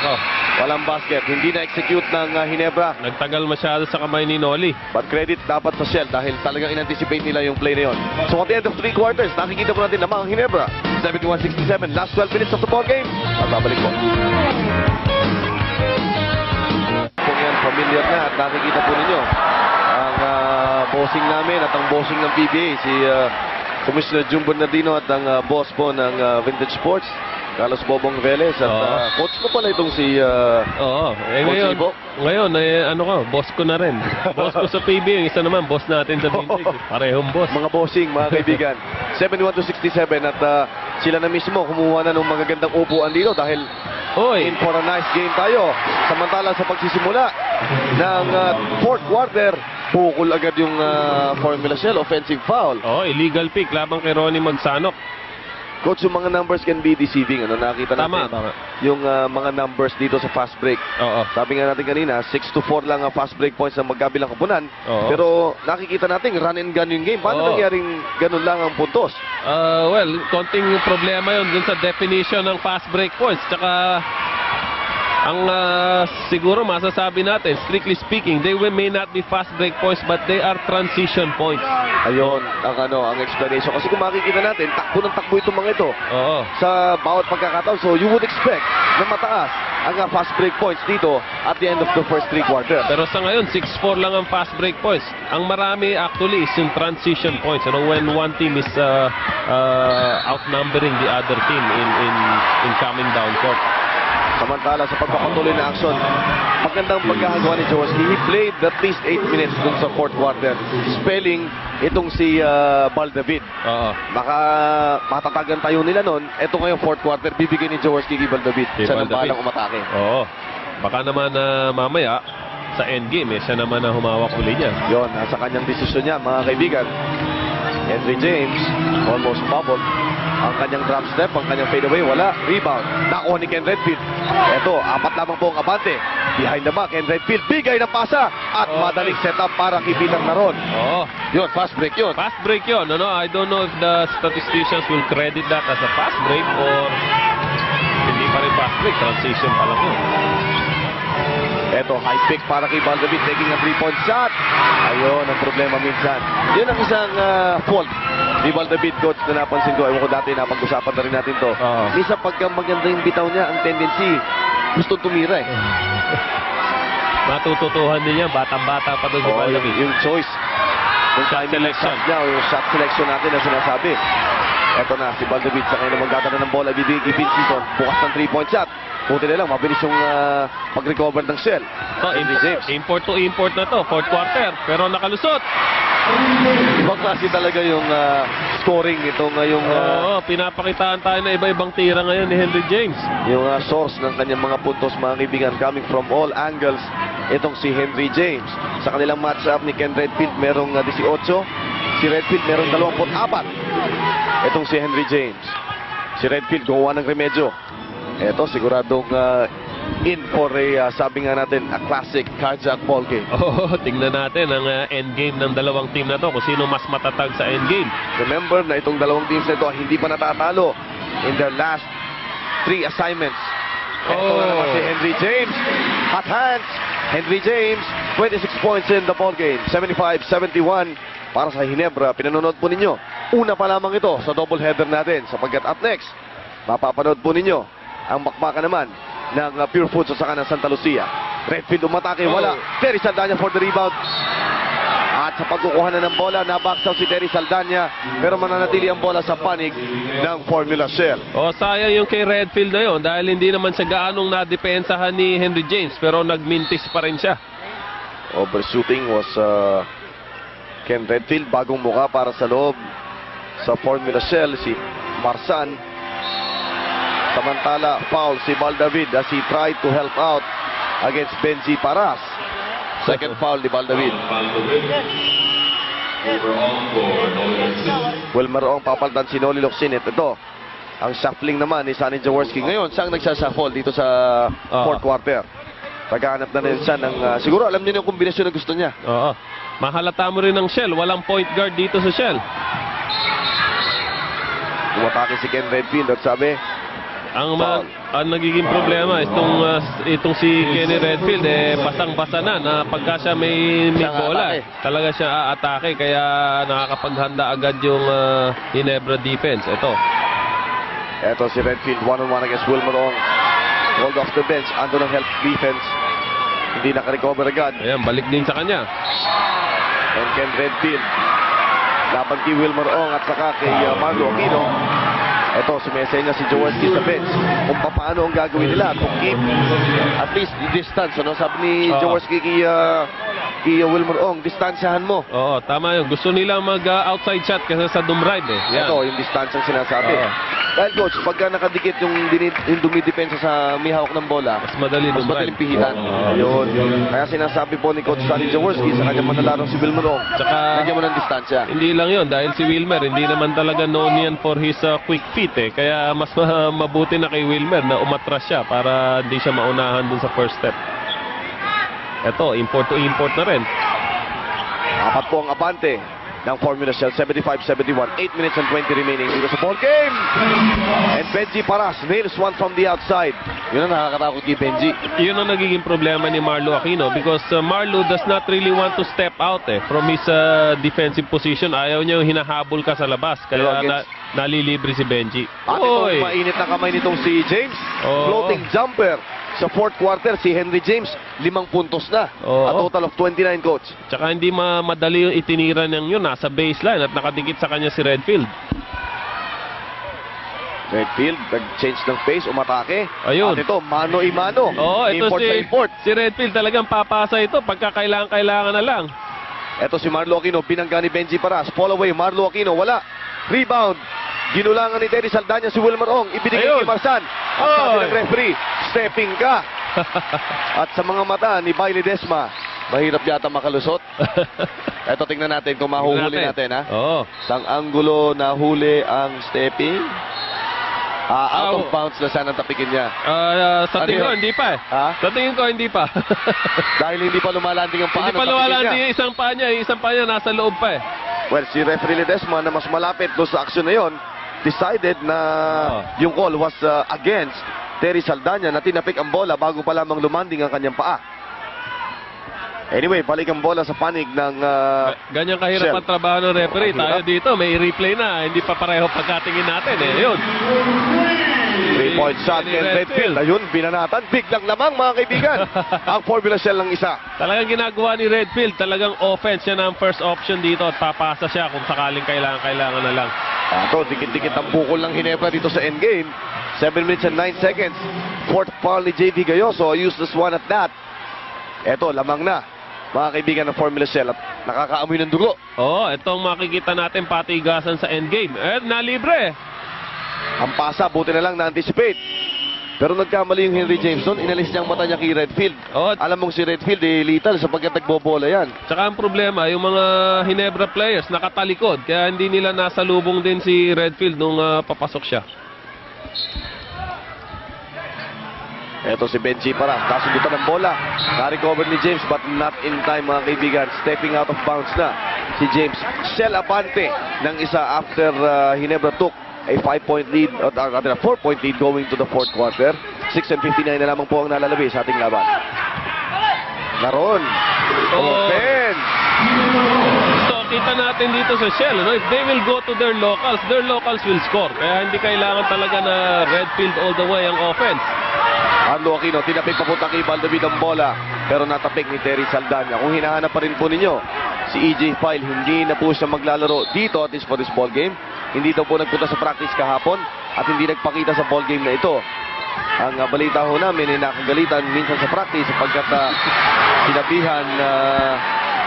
Walang basket. Hindi na-execute ng Ginebra. Nagtagal masyado sa kamay ni Noli. But credit dapat sa Shell dahil talagang in-anticipate nila yung play na yun. So at the end of 3 quarters, nakikita po natin lamang ang Ginebra. 71-67. Last 12 minutes of the ball game. At babalik po. Kung yan, familiar na at nakikita po ninyo ang bossing namin at ang bossing ng PBA, si Commissioner June Bernardino at ang boss po ng Vintage Sports, Carlos Bobong Velez, at coach ko pala itong si ngayon boss ko na rin. Boss ko sa PBA, yung isa naman boss natin sa Vintage. Parehong boss. Mga bossing, mga kaibigan. 71-67 at sila na mismo kumuha na ng magagandang upuan dito dahil in for a nice game tayo. Samantala sa pagsisimula ng 4th quarter, pukol agad yung Formula Shell, offensive foul. Illegal pick labang kay Ronnie Magsano. Coach, yung mga numbers can be deceiving. Nakita natin tama. Yung mga numbers dito sa fast break. Sabi nga natin kanina, 6-4 lang ang fast break points ng magkabilang kupunan. Pero nakikita natin, run and gun yung game. Paano nangyaring ganun lang ang puntos? Well, konting problema yun dun sa definition ng fast break points. Tsaka ang siguro masasabi natin, strictly speaking, they may not be fast break points but they are transition points. Ayun, ang explanation. Kasi kung makikita natin, takbo ng takbo itong mga ito sa bawat pagkakataon. So you would expect na mataas ang fast break points dito at the end of the first 3 quarters. Pero sa ngayon, 6-4 lang ang fast break points. Ang marami actually is yung transition points. When one team is outnumbering the other team in coming down court. Samantala sa pagpapatuloy na aksyon, magandang pagkakagawa ni Jaworski. He played at least 8 minutes dun sa 4th quarter. Spelling itong si Baldavid. Baka matatagan tayo nila nun. Ito ngayon 4th quarter, bibigay ni Jaworski kay Baldavid. Siya nang balang umatake. Baka naman mamaya sa endgame, siya naman ang humawak uli niya. Yun, sa kanyang desisyon niya, mga kaibigan. Henry James, almost bubbled. Ang kanyang drop step, ang kanyang fadeaway, wala. Rebound. Nakuha ni Ken Redfield. Ito, 4 lamang po ang abante. Behind the back, Ken Redfield, bigay ng pasa. At madaling setup para kay Peter Naron. Yun, fast break yun. Fast break yun. I don't know if the statisticians will credit that as a fast break or hindi pa rin fast break. Transition pa lang yun. Ito, high pick para kay Baldavid, taking a 3-point shot. Ayun, ang problema minsan. Yun ang isang fault ni Baldavid, coach, na napansin ko. Ewan ko dati, napag-usapan na rin natin to. Minsan pagka maganda yung bitaw niya, ang tendency, gusto tumira Matututuhan din niya, batang-bata pa doon si Baldavid. Yung choice. Yung shot selection niya, o yung shot selection natin na sinasabi. Ito na, si Baldavid, sa kanya naman gata na ng bola, ibibigay kay Vince Season. Bukas ng 3-point shot. Buti na lang, mabilis yung pag-recover ng Shell. Import to import na to, 4th quarter. Pero nakalusot. Ibang klase talaga yung scoring itong ngayong Oo, pinapakitaan tayo na iba-ibang tira ngayon ni Henry James. yung source ng kanyang mga puntos, mga kaibigan, coming from all angles. Itong si Henry James. Sa kanilang match-up ni Ken Redfield, merong 18. Si Redfield merong 24. Itong si Henry James. Si Redfield gumawa ng remedyo. Ito, siguradong in for a, sabi nga natin, a classic cardiac ball game. Oo, tingnan natin ang endgame ng dalawang team na to, kung sino mas matatag sa endgame. Remember na itong dalawang teams na ito hindi pa natatalo in their last 3 assignments. Ito na naman si Henry James. Hot hands. Henry James, 26 points in the ball game. 75-71 para sa Ginebra. Pinanonood po ninyo. Una pa lamang ito sa doubleheader natin, sapagkat up next, mapapanood po ninyo ang bakbakan naman ng Pure Foods sa saka ng Santa Lucia. Redfield umatake, wala. Terry Saldana for the rebound. At sa pagkukuha na ng bola, nabaksaw si Terry Saldana, pero mananatili ang bola sa panig ng Formula Shell. O, sayang yung kay Redfield na yun dahil hindi naman siya gaanong nadepensahan ni Henry James, pero nagmintis pa rin siya. Overshooting was Ken Redfield, bagong muka para sa loob sa Formula Shell, si Marsan. Samantala, foul si Baldavid as he tried to help out against Benji Paras. Second foul ni Baldavid. Wilmer Ong papalitan si Noli Locsin. Ito, ang shuffling naman ni Sonny Jaworski. Ngayon, siyang nagsashuffle dito sa fourth quarter. Paghahanap na rin siya ng, siguro alam niyo yung kombinasyon na gusto niya. Oo. Mahalata mo rin ng Shell. Walang point guard dito sa Shell. Umatake si Ken Redfield at sabi, Ang nagiging problema itong si Kenny Redfield basang-basa na pagka siya may bola. Talaga siya aatake kaya nakakapaghanda agad yung Ginebra defense. Ito si Redfield one-on-one against Wilmer Ong. Called off the bench. Ando ng help defense. Hindi nakarecover agad. Ayan, balik din sa kanya. And Ken Redfield laban kay Wilmer Ong at saka kay Marlo Aquino. Ito, sumesenya si Jaworski sa bench kung paano ang gagawin nila to keep at least the distance. Sabi ni Jaworski kay Wilmer Ong, distansyahan mo. Oo, tama yun. Gusto nila mag-outside shot kasi sa dumrive Yan. Ito, yung distansya ang sinasabi. Dahil coach, pagka nakadikit yung dumidepensa sa may hawak ng bola, mas madaling pihitan. Ayun. Kaya sinasabi po ni Coach Sonny Jaworski sa kanyang manalarong si Wilmer Ong, lagyan mo ng distansya. Hindi lang yun, dahil si Wilmer, hindi naman talaga known yan for his quick feet Kaya mas mabuti na kay Wilmer na umatras siya para hindi siya maunahan dun sa first step. Ito, import to import na rin. Apat po ang abante ng Formula Shell, 75-71, 8 minutes and 20 remaining dito sa ball game. And Benji Paras nails one from the outside. Yun ang nakakatakot kay Benji. Yun ang nagiging problema ni Marlo Aquino because Marlo does not really want to step out from his defensive position. Ayaw niya yung hinahabol ka sa labas. Kaya nalilibre si Benji. At itong mainit na kamay nitong si James. Floating jumper. Sa fourth quarter, si Henry James, 5 puntos na. A total of 29, coach. Tsaka hindi madali yung itinira niyang yun. Nasa baseline at nakadikit sa kanya si Redfield. Redfield, nag-change ng pace, umatake. Ayun. At ito, mano-i-mano. Ito si Redfield talagang papasa ito pagka kailangan na lang. Ito si Marlo Aquino, binangga ni Benji Paras. Fall away, Marlo Aquino, wala. Rebound. Ginulangan ni Terry Saldana si Wilmer Ong. Ibinigay kay Marsan. At sabi ng referee, stepping ka. At sa mga mata ni Bailey Desma, mahirap yata makalusot. Eto, tingnan natin kung mahuhuli natin. Sang anggulo nahuli ang stepping. Out of bounds na sana tapikin niya. Sa tingin ko, hindi pa Sa tingin ko, hindi pa. Dahil hindi pa lumalanding ang paa. Hindi pa lumalanding yung isang paa niya. Yung isang paa niya nasa loob pa Well, si referee Ledesma na mas malapit doon sa aksyon na yon, decided na yung call was against Terry Saldana na tinapik ang bola bago pa lamang lumanding ang kanyang paa. Anyway, balik ang bola sa panig ng ganyan kahirap ang trabaho ng referee. Tayo dito, may replay na. Hindi pa pareho pagkatingin natin Ayun. 3-point shot kay Redfield. Ayun, binanatan. Biglang lamang, mga kaibigan. Ang Formula Shell ng isa. Talagang ginagawa ni Redfield. Talagang offense yan ang first option dito at papasa siya kung sakaling kailangan na lang. Ito, dikit-dikit ang bukol ng Ginebra dito sa endgame. 7 minutes and 9 seconds. Fourth foul ni JV Gayoso. A useless one at that. Ito, lamang na. mga kaibigan ng Formula Cell, at nakakaamoy ng dugo. Itong makikita natin patigasan sa endgame. Nalibre. Ang pasa, buti na lang na-anticipate. Pero nagkamali yung Henry James doon, inalis niya ang mata niya kay Redfield. Alam mong si Redfield, lethal sapagkat nagbobola yan. Tsaka ang problema, yung mga Ginebra players nakatalikod, kaya hindi nila nasalubong din si Redfield nung papasok siya. Eto si Benji para, kasundutan ng bola. Na-recover ni James but not in time, mga kaibigan. Stepping out of bounds na si James. Shell Abante ng isa after Ginebra took a 5-point lead, or rather a 4-point lead going to the fourth quarter. 6:59 na lamang po ang nalalabi sa ating laban. Naroon. Offense. So kita natin dito sa Shell, if they will go to their locals will score. Kaya hindi kailangan talaga na Redfield all the way ang offense. Arlo Aquino, tinapik papunta kay Valdavid ang bola, pero natapik ni Terry Saldana. Kung hinahanap pa rin po ninyo si EJ File, hindi na po siya maglalaro dito at least for this ball game. Hindi daw po nagpunta sa practice kahapon at hindi nagpakita sa ball game na ito. Ang balita ho namin ay nakagalitan minsan sa practice sapagkat sinabihan na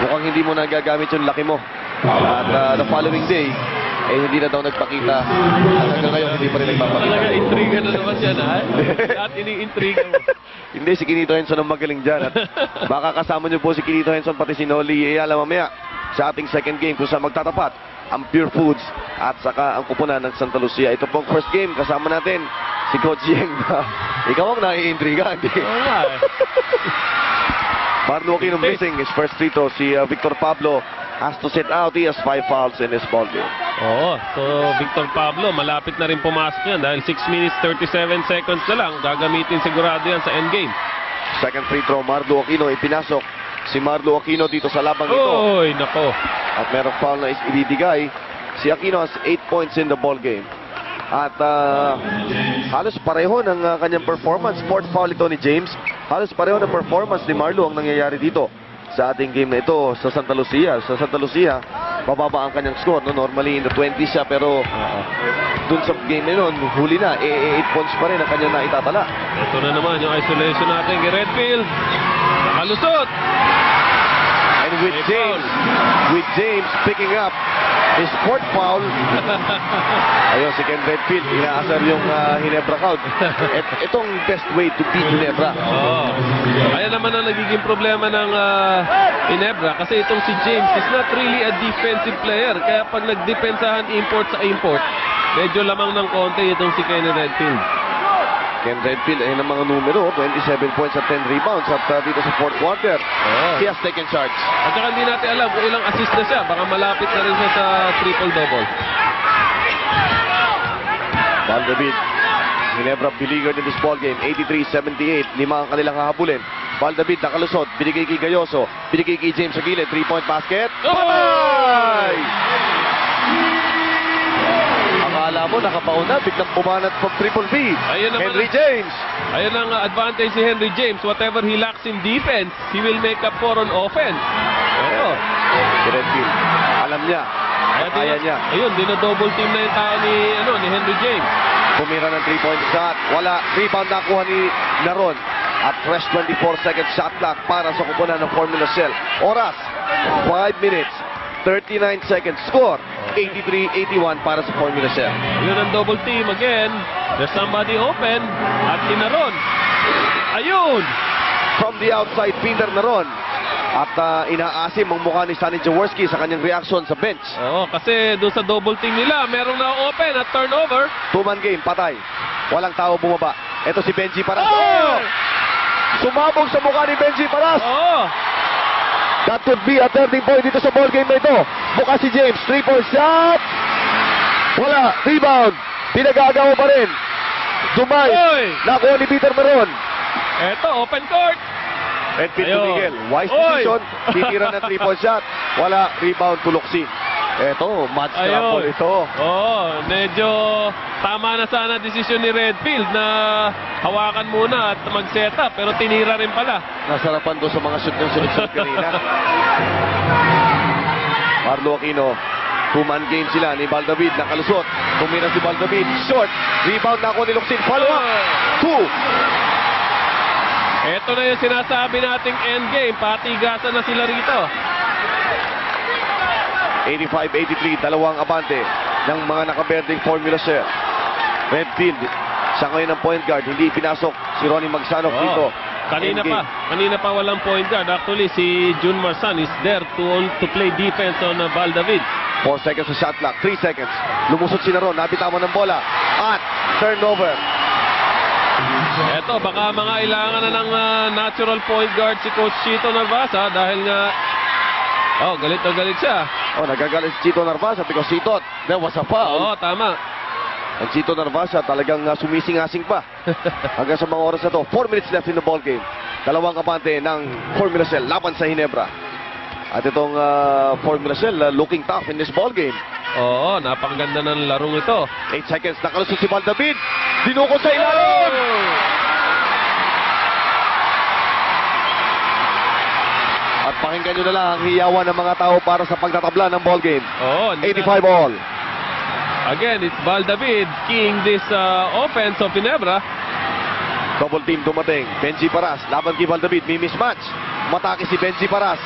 mukhang hindi mo nagagamit yung laki mo. At the following day, hindi na daw nagpakita. Hanggang ngayon, hindi pa rin nagpapakita. Talaga, intriga na naman yan, ha? At ini-intriga mo. Hindi, si Kinito Henson ang magaling dyan. At makakasama niyo po si Kinito Henson, pati si Noli Ayala mamaya sa ating second game kung saan magtatapat ang Pure Foods at saka ang kupunan ng Santa Lucia. Ito pong first game, kasama natin si Coach Yeng. Ikaw ang naiintriga, hindi? Oo nga, eh. Marlo Aquino missing his first free throw. Si Victor Pablo has to sit out. He has 5 fouls in this ball game. So Victor Pablo, malapit na rin pumasok yan dahil 6 minutes 37 seconds na lang. Gagamitin sigurado yan sa endgame. Second free throw, Marlo Aquino, ipinasok si Marlo Aquino dito sa labang ito. Oy, nako. At merong foul na ibibigay. Si Aquino has 8 points in the ball game. At halos pareho ng kanyang performance. Fourth foul ito ni James. Halos pareho ng performance ni Marlo ang nangyayari dito sa ating game na ito sa Santa Lucia. Sa Santa Lucia, bababa ang kanyang score. No? Normally in the 20s siya, pero dun sa game na yun, huli na. 8 points pa rin ang kanyang naitatala. Ito na naman yung isolation natin kay Redfield. Nakalusot. And with James picking up his fourth foul. Ayun, si Ken Redfield, inaasar yung Ginebra crowd. Itong best way to beat Ginebra. Ayan naman ang nagiging problema ng Ginebra kasi itong si James is not really a defensive player. Kaya pag nagdepensahan import sa import, medyo lamang ng konti itong si Ken Redfield. Ken Redfield ay ng mga numero, 27 points at 10 rebounds at dito sa fourth quarter. He has taken charge. At saka hindi natin alam kung ilang assist na siya. Baka malapit na rin siya sa triple-double. Valdavid, Ginebra beleaguered in this ball game, 83-78. 5 ang kanilang hahabulin. Valdavid nakalusot, binigay kay Gayoso, binigay kay James sa gilid, 3-point basket. Bye! Akala mo nakapauna, biglang bumanat from triple B. Henry James. Ayun ang advantage ni Henry James. Whatever he lacks in defense, he will make up for on offense. Ito. Si Redfield, alam niya. Kaya niya. Ayun, dino-double team na yung tao ni Henry James. Pumira ng 3-point shot. Wala. Rebound nakuha ni Naron. At fresh 24 second shot clock para sa kupunan ng Formula Cell. Oras, 5 minutes, 39 seconds. Score, 83-81 para sa Formula Cell. Yun ang double team again. There's somebody open. At si Naron. Ayun! From the outside, Peter Naron. At inaasim ang mukha ni Sonny Jaworski sa kanyang reaction sa bench. Kasi doon sa double team nila, merong na-open at turnover. 2-man game, patay. Walang tao bumaba. Ito si Benji Paras. Sumabog sa mukha ni Benji Paras. That could be a turning point dito sa ball game na ito. Mukha si James, 3-point shot. Wala, rebound. Pinagagawa pa rin. Dumay. Nakuha ni Peter Maron. Eto, open court. Redfield tumigil. Wise decision. Titira na 3-point shot. Wala, rebound tuloksin. Eto, match scramble ito. Medyo tama na sana desisyon ni Redfield na hawakan muna at mag-set up, pero tinira rin pala. Nasarapan doon sa mga shoot ng sunod-sunod kanina. Marlo Aquino, 2-man game sila ni Valdavid, nakalusot. Tumira si Valdavid, short. Rebound na ako ni Luxin. Follow up. 2. Ito na yung sinasabi nating endgame. Patigasan na sila rito. 85-83, dalawang abante ng mga nakaberding Formula Shell. Redfield, siya ngayon ang point guard. Hindi pinasok si Ronnie Magsanok dito. Kanina pa walang point guard. Actually, si Jun Marsan is there to play defense on Val David. 4 seconds sa shot clock, 3 seconds. Lumusot si Naron, nabitawan ng bola. At turnover. Eto, baka mangailangan na ng natural point guard si Coach Chito Narvasa dahil nga, galit na galit siya. Nagagalit si Chito Narvasa because he thought there was a foul. Tama. Ang Chito Narvasa talagang sumising-asing pa. Hanggang sa mga oras na to, 4 minutes left in the ball game. Dalawang kabante ng Formula Shell laban sa Ginebra. At itong Formula Shell looking tough in this ball game. Napakaganda ng larong ito. 8 seconds, nakalusot si Val David. Dinukot sa ilalim! At pakinggan nyo na lang ang hiyawan ng mga tao para sa pagtatabla ng ball game. 85 all. Again, it's Val David keying this offense of Ginebra. Double team dumating. Benji Paras, laban kay Val David, may mismatch. Matake si Benji Paras.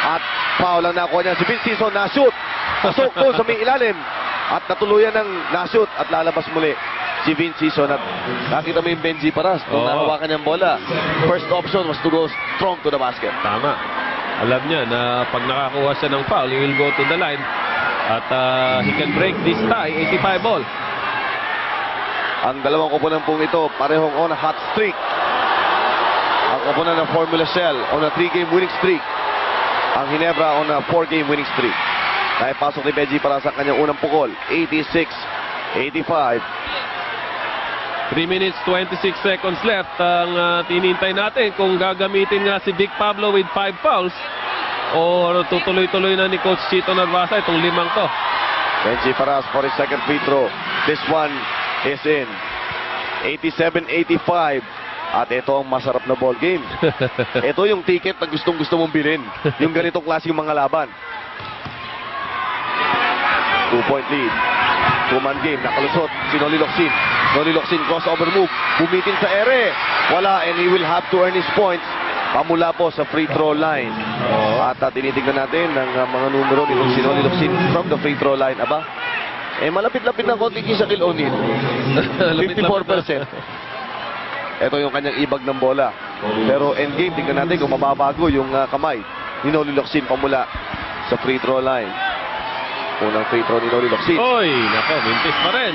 At foul ang nakuha niya si Vince Sison na shoot. Pasok doon sa may ilalim. At natuluyan ng na-shoot at lalabas muli si Vince Sison. At nakita mo yung Benji Paras nung nahawakan niyang bola. First option was to go strong to the basket. Tama. Alam niya na pag nakakuha siya ng foul, he will go to the line. At he can break this tie, 85 ball. Ang dalawang koponan pong ito, parehong on a hot streak. Ang koponan ng Formula Shell on a 3-game winning streak. Ang Ginebra on a 4-game winning streak. Naipasok ni Benji para sa kanyang unang pukol. 86-85. 3 minutes, 26 seconds left. Ang tinintay natin kung gagamitin nga si Vic Pablo with 5 fouls or tutuloy-tuloy na ni Coach Chito Narvasa itong 5 to. Benji Paras for his second free throw. This one is in. 87-85. At ito ang masarap na ball game. Ito yung ticket na gustong-gusto mong bilhin. Yung ganitong klaseng mga laban. 2-point lead. 2-man game. Nakalusot si Noli Locsin. Noli Locsin crossover move. Bumitin sa ere. Wala, and he will have to earn his points. Pamula po sa free throw line. At tinitignan natin ng mga numero ni Noli Locsin from the free throw line. Aba, malapit-lapit na konti kay Shaquille O'Neal. 54%. Ito yung kanyang ibag ng bola. Pero endgame, tingnan natin kung mababago yung kamay ni Noli Locsin pamula sa free throw line. Unang free throw ni Noli Locsin. Mintis pa rin.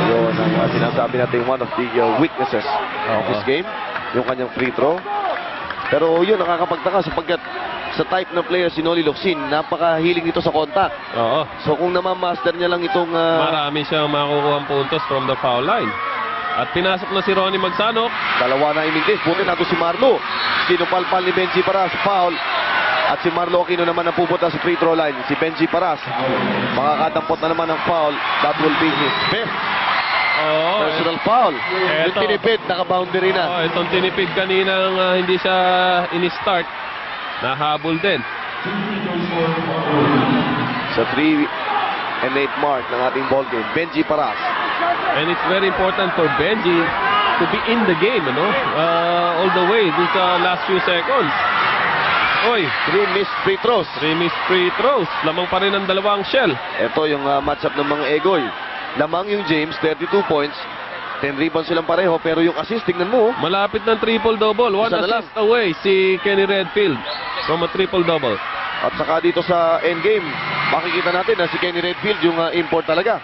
Yun ang sinasabi natin one of the weaknesses of this game. Yung kanyang free throw. Pero yun, nakakapagtaka sapagkat sa type ng player si Noli Locsin, napakahiling ito sa contact. So kung namamaster niya lang itong... marami siyang makukuha ang puntos from the foul line. At pinasok na si Ronnie Magsanok. Dalawa na imiglis. Buti nato si Marlo. Sinupalpal ni Benji Paras. Foul. At si Marlo Aquino naman ang pupunta sa free throw line. Si Benji Paras. Makakatampot na naman ng foul. That will be his fifth. Personal foul. Yung tinipid, naka-boundary na. Itong tinipid kaninang hindi siya in-start. Nahabol din. Sa 3 and 8 mark ng ating ball game. Benji Paras. And it's very important for Benji to be in the game, all the way dun sa last few seconds. 3 missed free throws. 3 missed free throws. Lamang pa rin ang dalawang Shell. Ito yung matchup ng mga Egoy. Lamang yung James, 32 points. 10 rebounds silang pareho, pero yung assist, tingnan mo. Malapit ng triple-double. 1 assist away si Kenny Redfield from a triple-double. At saka dito sa endgame, makikita natin na si Kenny Redfield yung import talaga.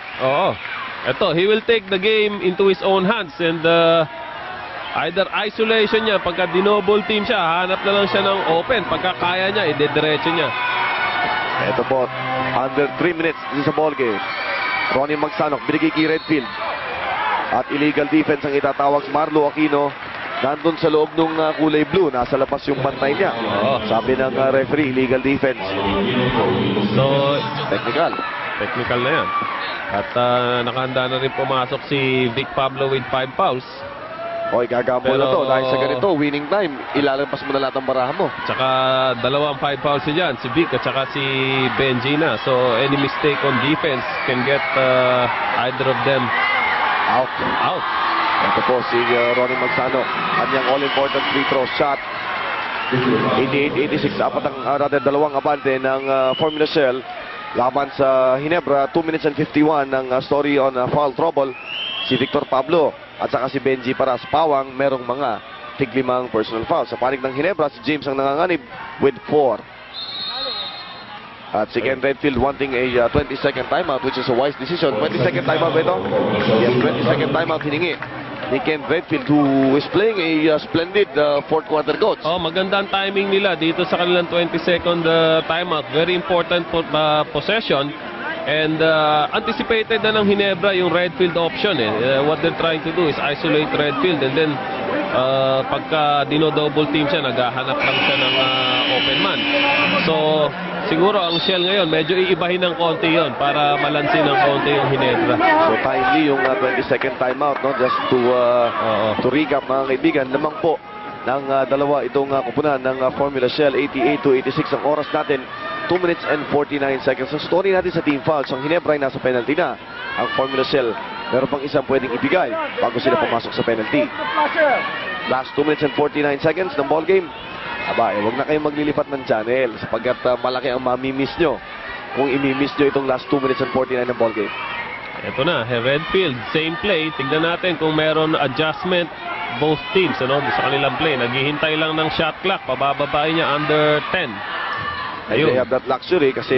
Ito, he will take the game into his own hands and either isolation niya, pagka dinoble team siya, hanap na lang siya ng open. Pagka kaya niya, idediretso niya. Ito po, under 3 minutes sa ball game. Ronnie Magsanok, binigay kay Redfield. At illegal defense ang itatawag sa Marlo Aquino. Nandun sa loob ng kulay blue, nasa labas yung bantay niya. Sabi ng referee, illegal defense. So, technical na yan. At nakahanda na rin pumasok si Vic Pablo with 5 fouls. Gagambol na to. Dahil sa ganito, winning time, ilalabas mo na lahat ng baraha mo. Tsaka dalawang 5 fouls dyan, si Vic at tsaka si Benji na. So, any mistake on defense can get either of them out. Ito po si Ronnie Magsano. Kanyang all-important free throw shot. 88-86. Dalawang abante ng Formula Shell laban sa Ginebra. 2 minutes and 51 ng story on foul trouble. Si Victor Pablo at saka si Benji Paras. Pawang merong mga tig-5 personal foul. Sa panig ng Ginebra, si James ang nanganganib with 4. At si Ken Redfield wanting a 20-second timeout, which is a wise decision. 20-second timeout ba ito? Yes, 20-second timeout hiningi ni Ken Redfield, who is playing a splendid fourth quarter, coach. Oh, maganda ang timing nila dito sa kanilang 20-second timeout. Very important possession. And anticipated na ng Ginebra yung Redfield option. What they're trying to do is isolate Redfield, and then pagka dino-double team siya, naghahanap lang siya ng open man. So, siguro ang Shell ngayon, medyo iibahin ng konti yon para malansin ng konti yung Ginebra. So, timely yung 20-second timeout, no? Just to recap, mga kaibigan, lamang po ng dalawa itong kupunan ng Formula Shell. 88-86 ang oras natin. 2 minutes and 49 seconds. Ang story natin sa team fouls, ang Ginebra ay nasa penalty na. Ang Formula Shell, meron pang isang pwedeng ibigay bago sila pumasok sa penalty. Last 2 minutes and 49 seconds ng ball game. Aba, huwag na kayong maglilipat ng channel sapagkat malaki ang mamimiss nyo kung imimiss nyo itong last 2 minutes and 49 ng ball game. Ito na, Redfield, same play. Tignan natin kung meron adjustment both teams, ano, sa kanilang play. Naghihintay lang ng shot clock, pabababain niya under 10. They have that luxury kasi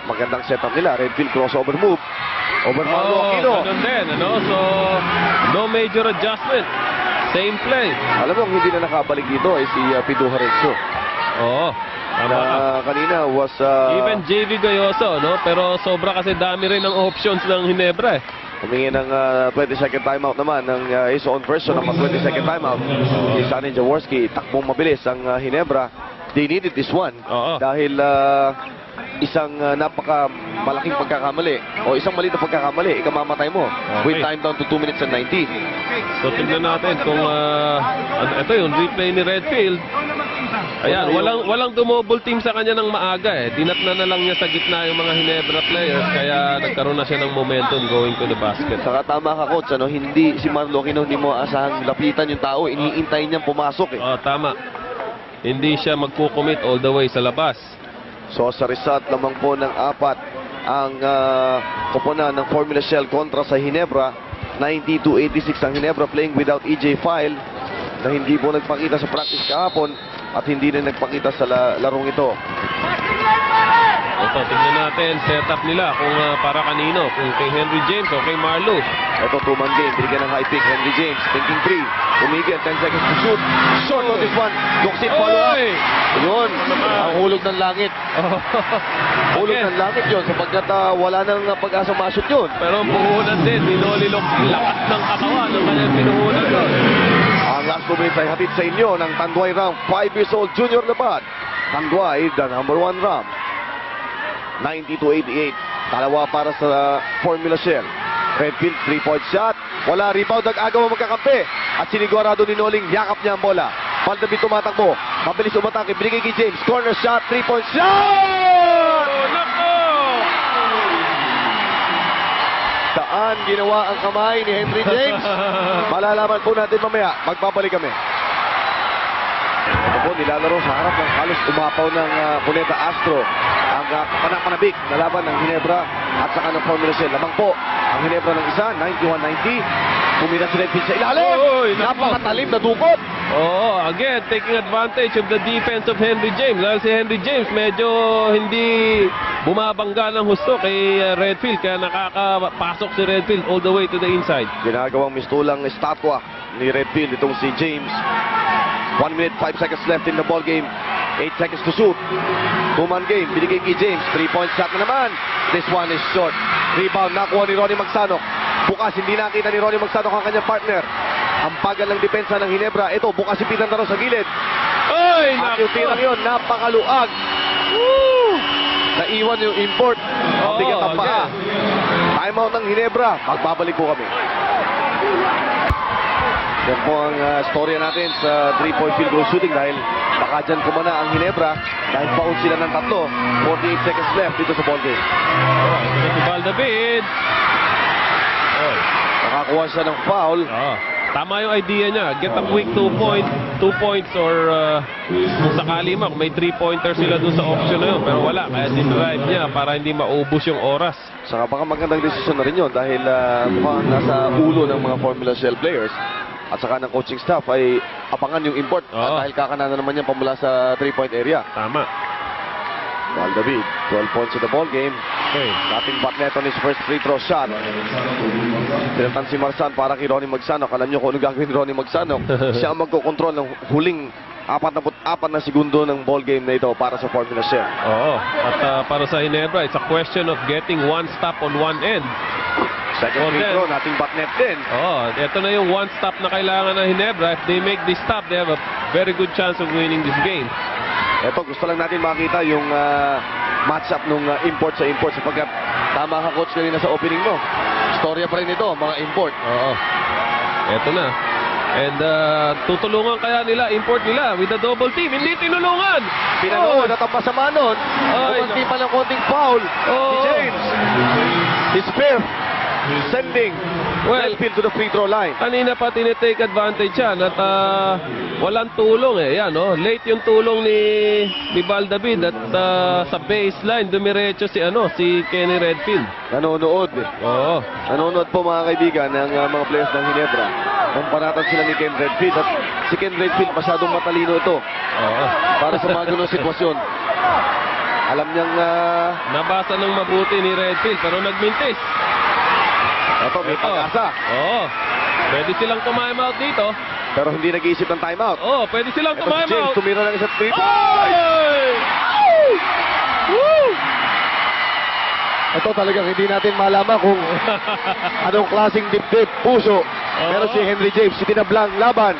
magandang setup nila. Redfield crossover move. Over Marlo Aquino. Ganun din, ano? So, no major adjustment. Same play. Alam mo, ang hindi na nakabalik dito ay si Pido Harenzo. Oo. Na kanina was... even JV Gayoso, no? Pero sobra kasi dami rin ng options ng Ginebra. Humingi ng 20-second timeout naman ng his own version ng 20-second timeout. Si Sonny Jaworski, takbong mabilis ang Ginebra. They needed this one dahil isang napaka-malaking pagkakamali o isang maliit na pagkakamali, ikamamatay mo. With time down to 2 minutes and 19. So tingnan natin kung ito yung replay ni Redfield. Ayan, walang dumobble team sa kanya ng maaga Dinatna na lang niya sa gitna yung mga Ginebra players, kaya nagkaroon na siya ng momentum going to the basket. Saka tama ka, coach, ano, hindi si Marlo Aquino, hindi mo asahang lapitan yung tao, iniintay niyang pumasok tama. Hindi siya magkukumit all the way sa labas. So sa result lamang po ng 4 ang koponan ng Formula Shell kontra sa Ginebra. 90-86 ang Ginebra, playing without EJ File na hindi po nagpakita sa practice kahapon at hindi na nagpakita sa larong ito. Ito, tingnan natin setup nila kung para kanino, kung kay Henry James o kay Marlo. Ito, 2-man game, binigyan ng high pick. Henry James thinking 3, umigil, 10 seconds to shoot. Short on this one, Doxit follow up. Yun, ang hulog ng langit. Hulog ng langit yun sapagkat wala nang pag-asa ma-shoot yun. Pero ang puhunan din, ninolilok lakas ng katawan ng kanyang pinuhunan doon. Ang last 2 minutes ay hatid sa inyo ng Tanduay Ram, 5 years old junior labad. Tanduay, the number 1 Ram. 90-88. Dalawa para sa Formula Shell. Redfield, 3-point shot. Wala, rebound, nag-agaw ang magkakampi. At sinigurado ni Noling, yakap niya ang bola. Valdavid tumatakbo. Mabilis umatake, binigay kay James. Corner shot, 3-point shot! Saan ginawa ang kamay ni Henry James? Malalaman po natin mamaya. Magbabalik kami. Ito po, nilalaro sa harap ng halos umapaw ng Cuneta Astro. Ang panapanabi na laban ng Ginebra at saka ng Formula Shell. Lamang po ang Ginebra ng isa, 91-90. Kumina si Redfield sa ilalim. Napakatalim na dukot. Again, taking advantage of the defense of Henry James. Dahil si Henry James medyo hindi bumabangga ng husto kay Redfield. Kaya nakakapasok si Redfield all the way to the inside. Ginagawang mistulang estatwa ni Redfield itong si James. 1 minute, 5 seconds left in the ball game. 8 seconds to shoot. 2-man game, binigay kay James. 3-point shot na naman. This one is short. Rebound, nakuha ni Ronnie Magsanok. Bukas, hindi nakita ni Ronnie Magsanok ang kanyang partner. Ang pagal ng depensa ng Ginebra. Ito, bukas ipitan na rin sa gilid. At yung tirang yun, napakaluag. Naiwan yung import. Ang bigat ang paa. Timeout ng Ginebra. Magbabalik po kami. Yan po ang storya natin sa 3-point field goal shooting dahil baka dyan kumana ang Ginebra dahil paun sila ng 3. 48 seconds left dito sa ball game. Ito si Valdavid. Nakakuha siya ng foul. tama yung idea niya. Get a quick 2 points or kung sakali man, may 3-pointer sila dun sa option na yun. Pero wala, kaya dinrive niya para hindi maubos yung oras. Saka baka magandang desisyon na rin yun dahil mukhang nasa ulo ng mga Formula Shell players at saka ng coaching staff ay abangan yung import. Oo. Dahil kakana na naman yan pamula sa 3-point area. Tama. Valdavid, 12 points in the ball game. Okay. Dating batnet on his first free throw shot. Pinatan si Marsan para kay Ronnie Magsanok. Alam niyo kung ano gagawin ni Ronnie Magsanok. Siya ang magkocontrol ng huling 44 na segundo ng ball game na ito para sa Formula Shell. Oo. At para sa Ginebra, it's a question of getting one stop on one end. Second free then, throw, nating batnet din. Oo. Ito na yung one stop na kailangan ng Ginebra. If they make this stop, they have a very good chance of winning this game. Ito, gusto lang natin makita yung match-up nung import sa import sapagkat tama ka coach kanina sa opening mo. Storya pa rin ito, mga import. Oo. Ito na. And tutulungan kaya nila, import nila with a double team. Hindi tinulungan. Pinanood at ang masama nun, kumanti pa ng konting foul ni James. His fifth, sending Redfield to the free throw line. Kanina pa tinitake advantage yan at walang tulong eh. Yan, oh. Late yung tulong ni Valdavid at sa baseline dumiretso si Kenny Redfield. Nanonood eh. Oo. Nanonood po mga kaibigan ng mga players ng Ginebra. Kumparatan sila ni Ken Redfield at si Ken Redfield masyadong matalino ito Oo. para sa mga ganung sitwasyon. Alam niyang Nabasa ng mabuti ni Redfield pero nagmintis. ito may pag-asa Oo. Pwede silang time out dito. pero hindi nag-iisip ng timeout. Oo, pwede silang Ito si time James, out. tumira ng isang 3 Oy! Woo! Ito talagang hindi natin malaman kung anong klaseng dibdib, puso. Pero si Henry James, itinablang laban.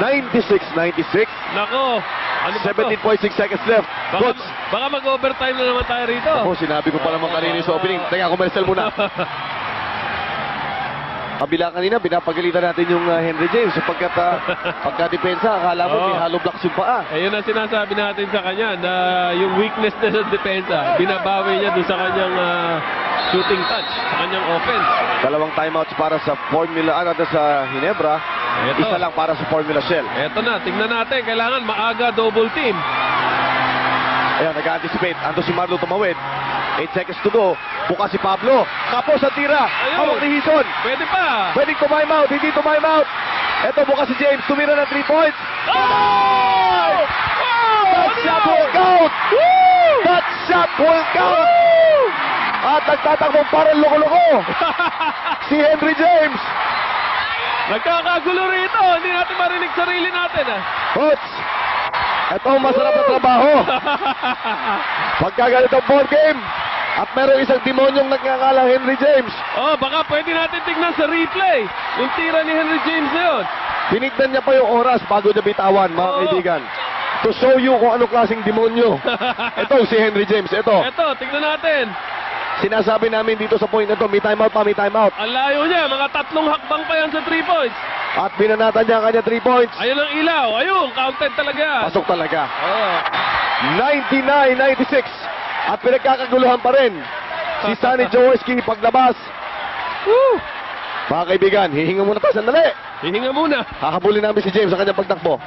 96-96. Nako. Ano ba to? 17.6 seconds left. Coach, Baka mag-overtime na naman tayo rito. ako sinabi ko pa naman kanina sa opening. Teka, commercial muna. Kabila kanina, pinapagalitan natin yung Henry James sapagkat pagka-depensa, akala mo may hollow blocks yung paa. Ayun ang sinasabi natin sa kanya na yung weakness na sa depensa, binabawi niya doon sa kanyang shooting touch, sa kanyang offense. Dalawang timeouts para sa Formula, sa Ginebra. Ito. Isa lang para sa Formula Shell. Eto na, tingnan natin, kailangan maaga double team. Ayan, nag-anticipate. Ando si Marlo tumawid. 8 seconds to go. Bukas si Pablo. Kapos ang tira. Ayun. Hawak ni Hison. Pwede pa. Pwedeng time out. Hindi time out. Ito bukas si James. Tumira ng 3 points. Oh! That shot will count. That shot will count. At nagtatakbong parang loko-loko. Si Henry James. Nagkakagulo rito. Hindi natin marinig sarili natin. Coach, ito ang masarap na trabaho. Pagka ganitong ball game, at meron isang demonyong nagngangalang Henry James. Oh, baka pwede natin tignan sa replay. Yung tira ni Henry James na yun. Tinignan niya pa yung oras bago niya bitawan, mga Oo. kaibigan. To show you kung anong klaseng demonyo. Ito si Henry James. Ito. Eto, tignan natin. Sinasabi namin dito sa point na ito, may timeout pa, may timeout. Ang layo niya, mga 3 hakbang pa yan sa 3 points. At binanatan niya ang kanya 3 points. Ayun ang ilaw. Ayun, counted talaga. Pasok talaga. Oh. 99-96. At pinagkakaguluhan pa rin. Si Sonny Jaworski paglabas. Woo! Mga kaibigan, hihinga muna tayo sandali. Hihinga muna. Hahabulin namin si James sa kanyang pagtakbo.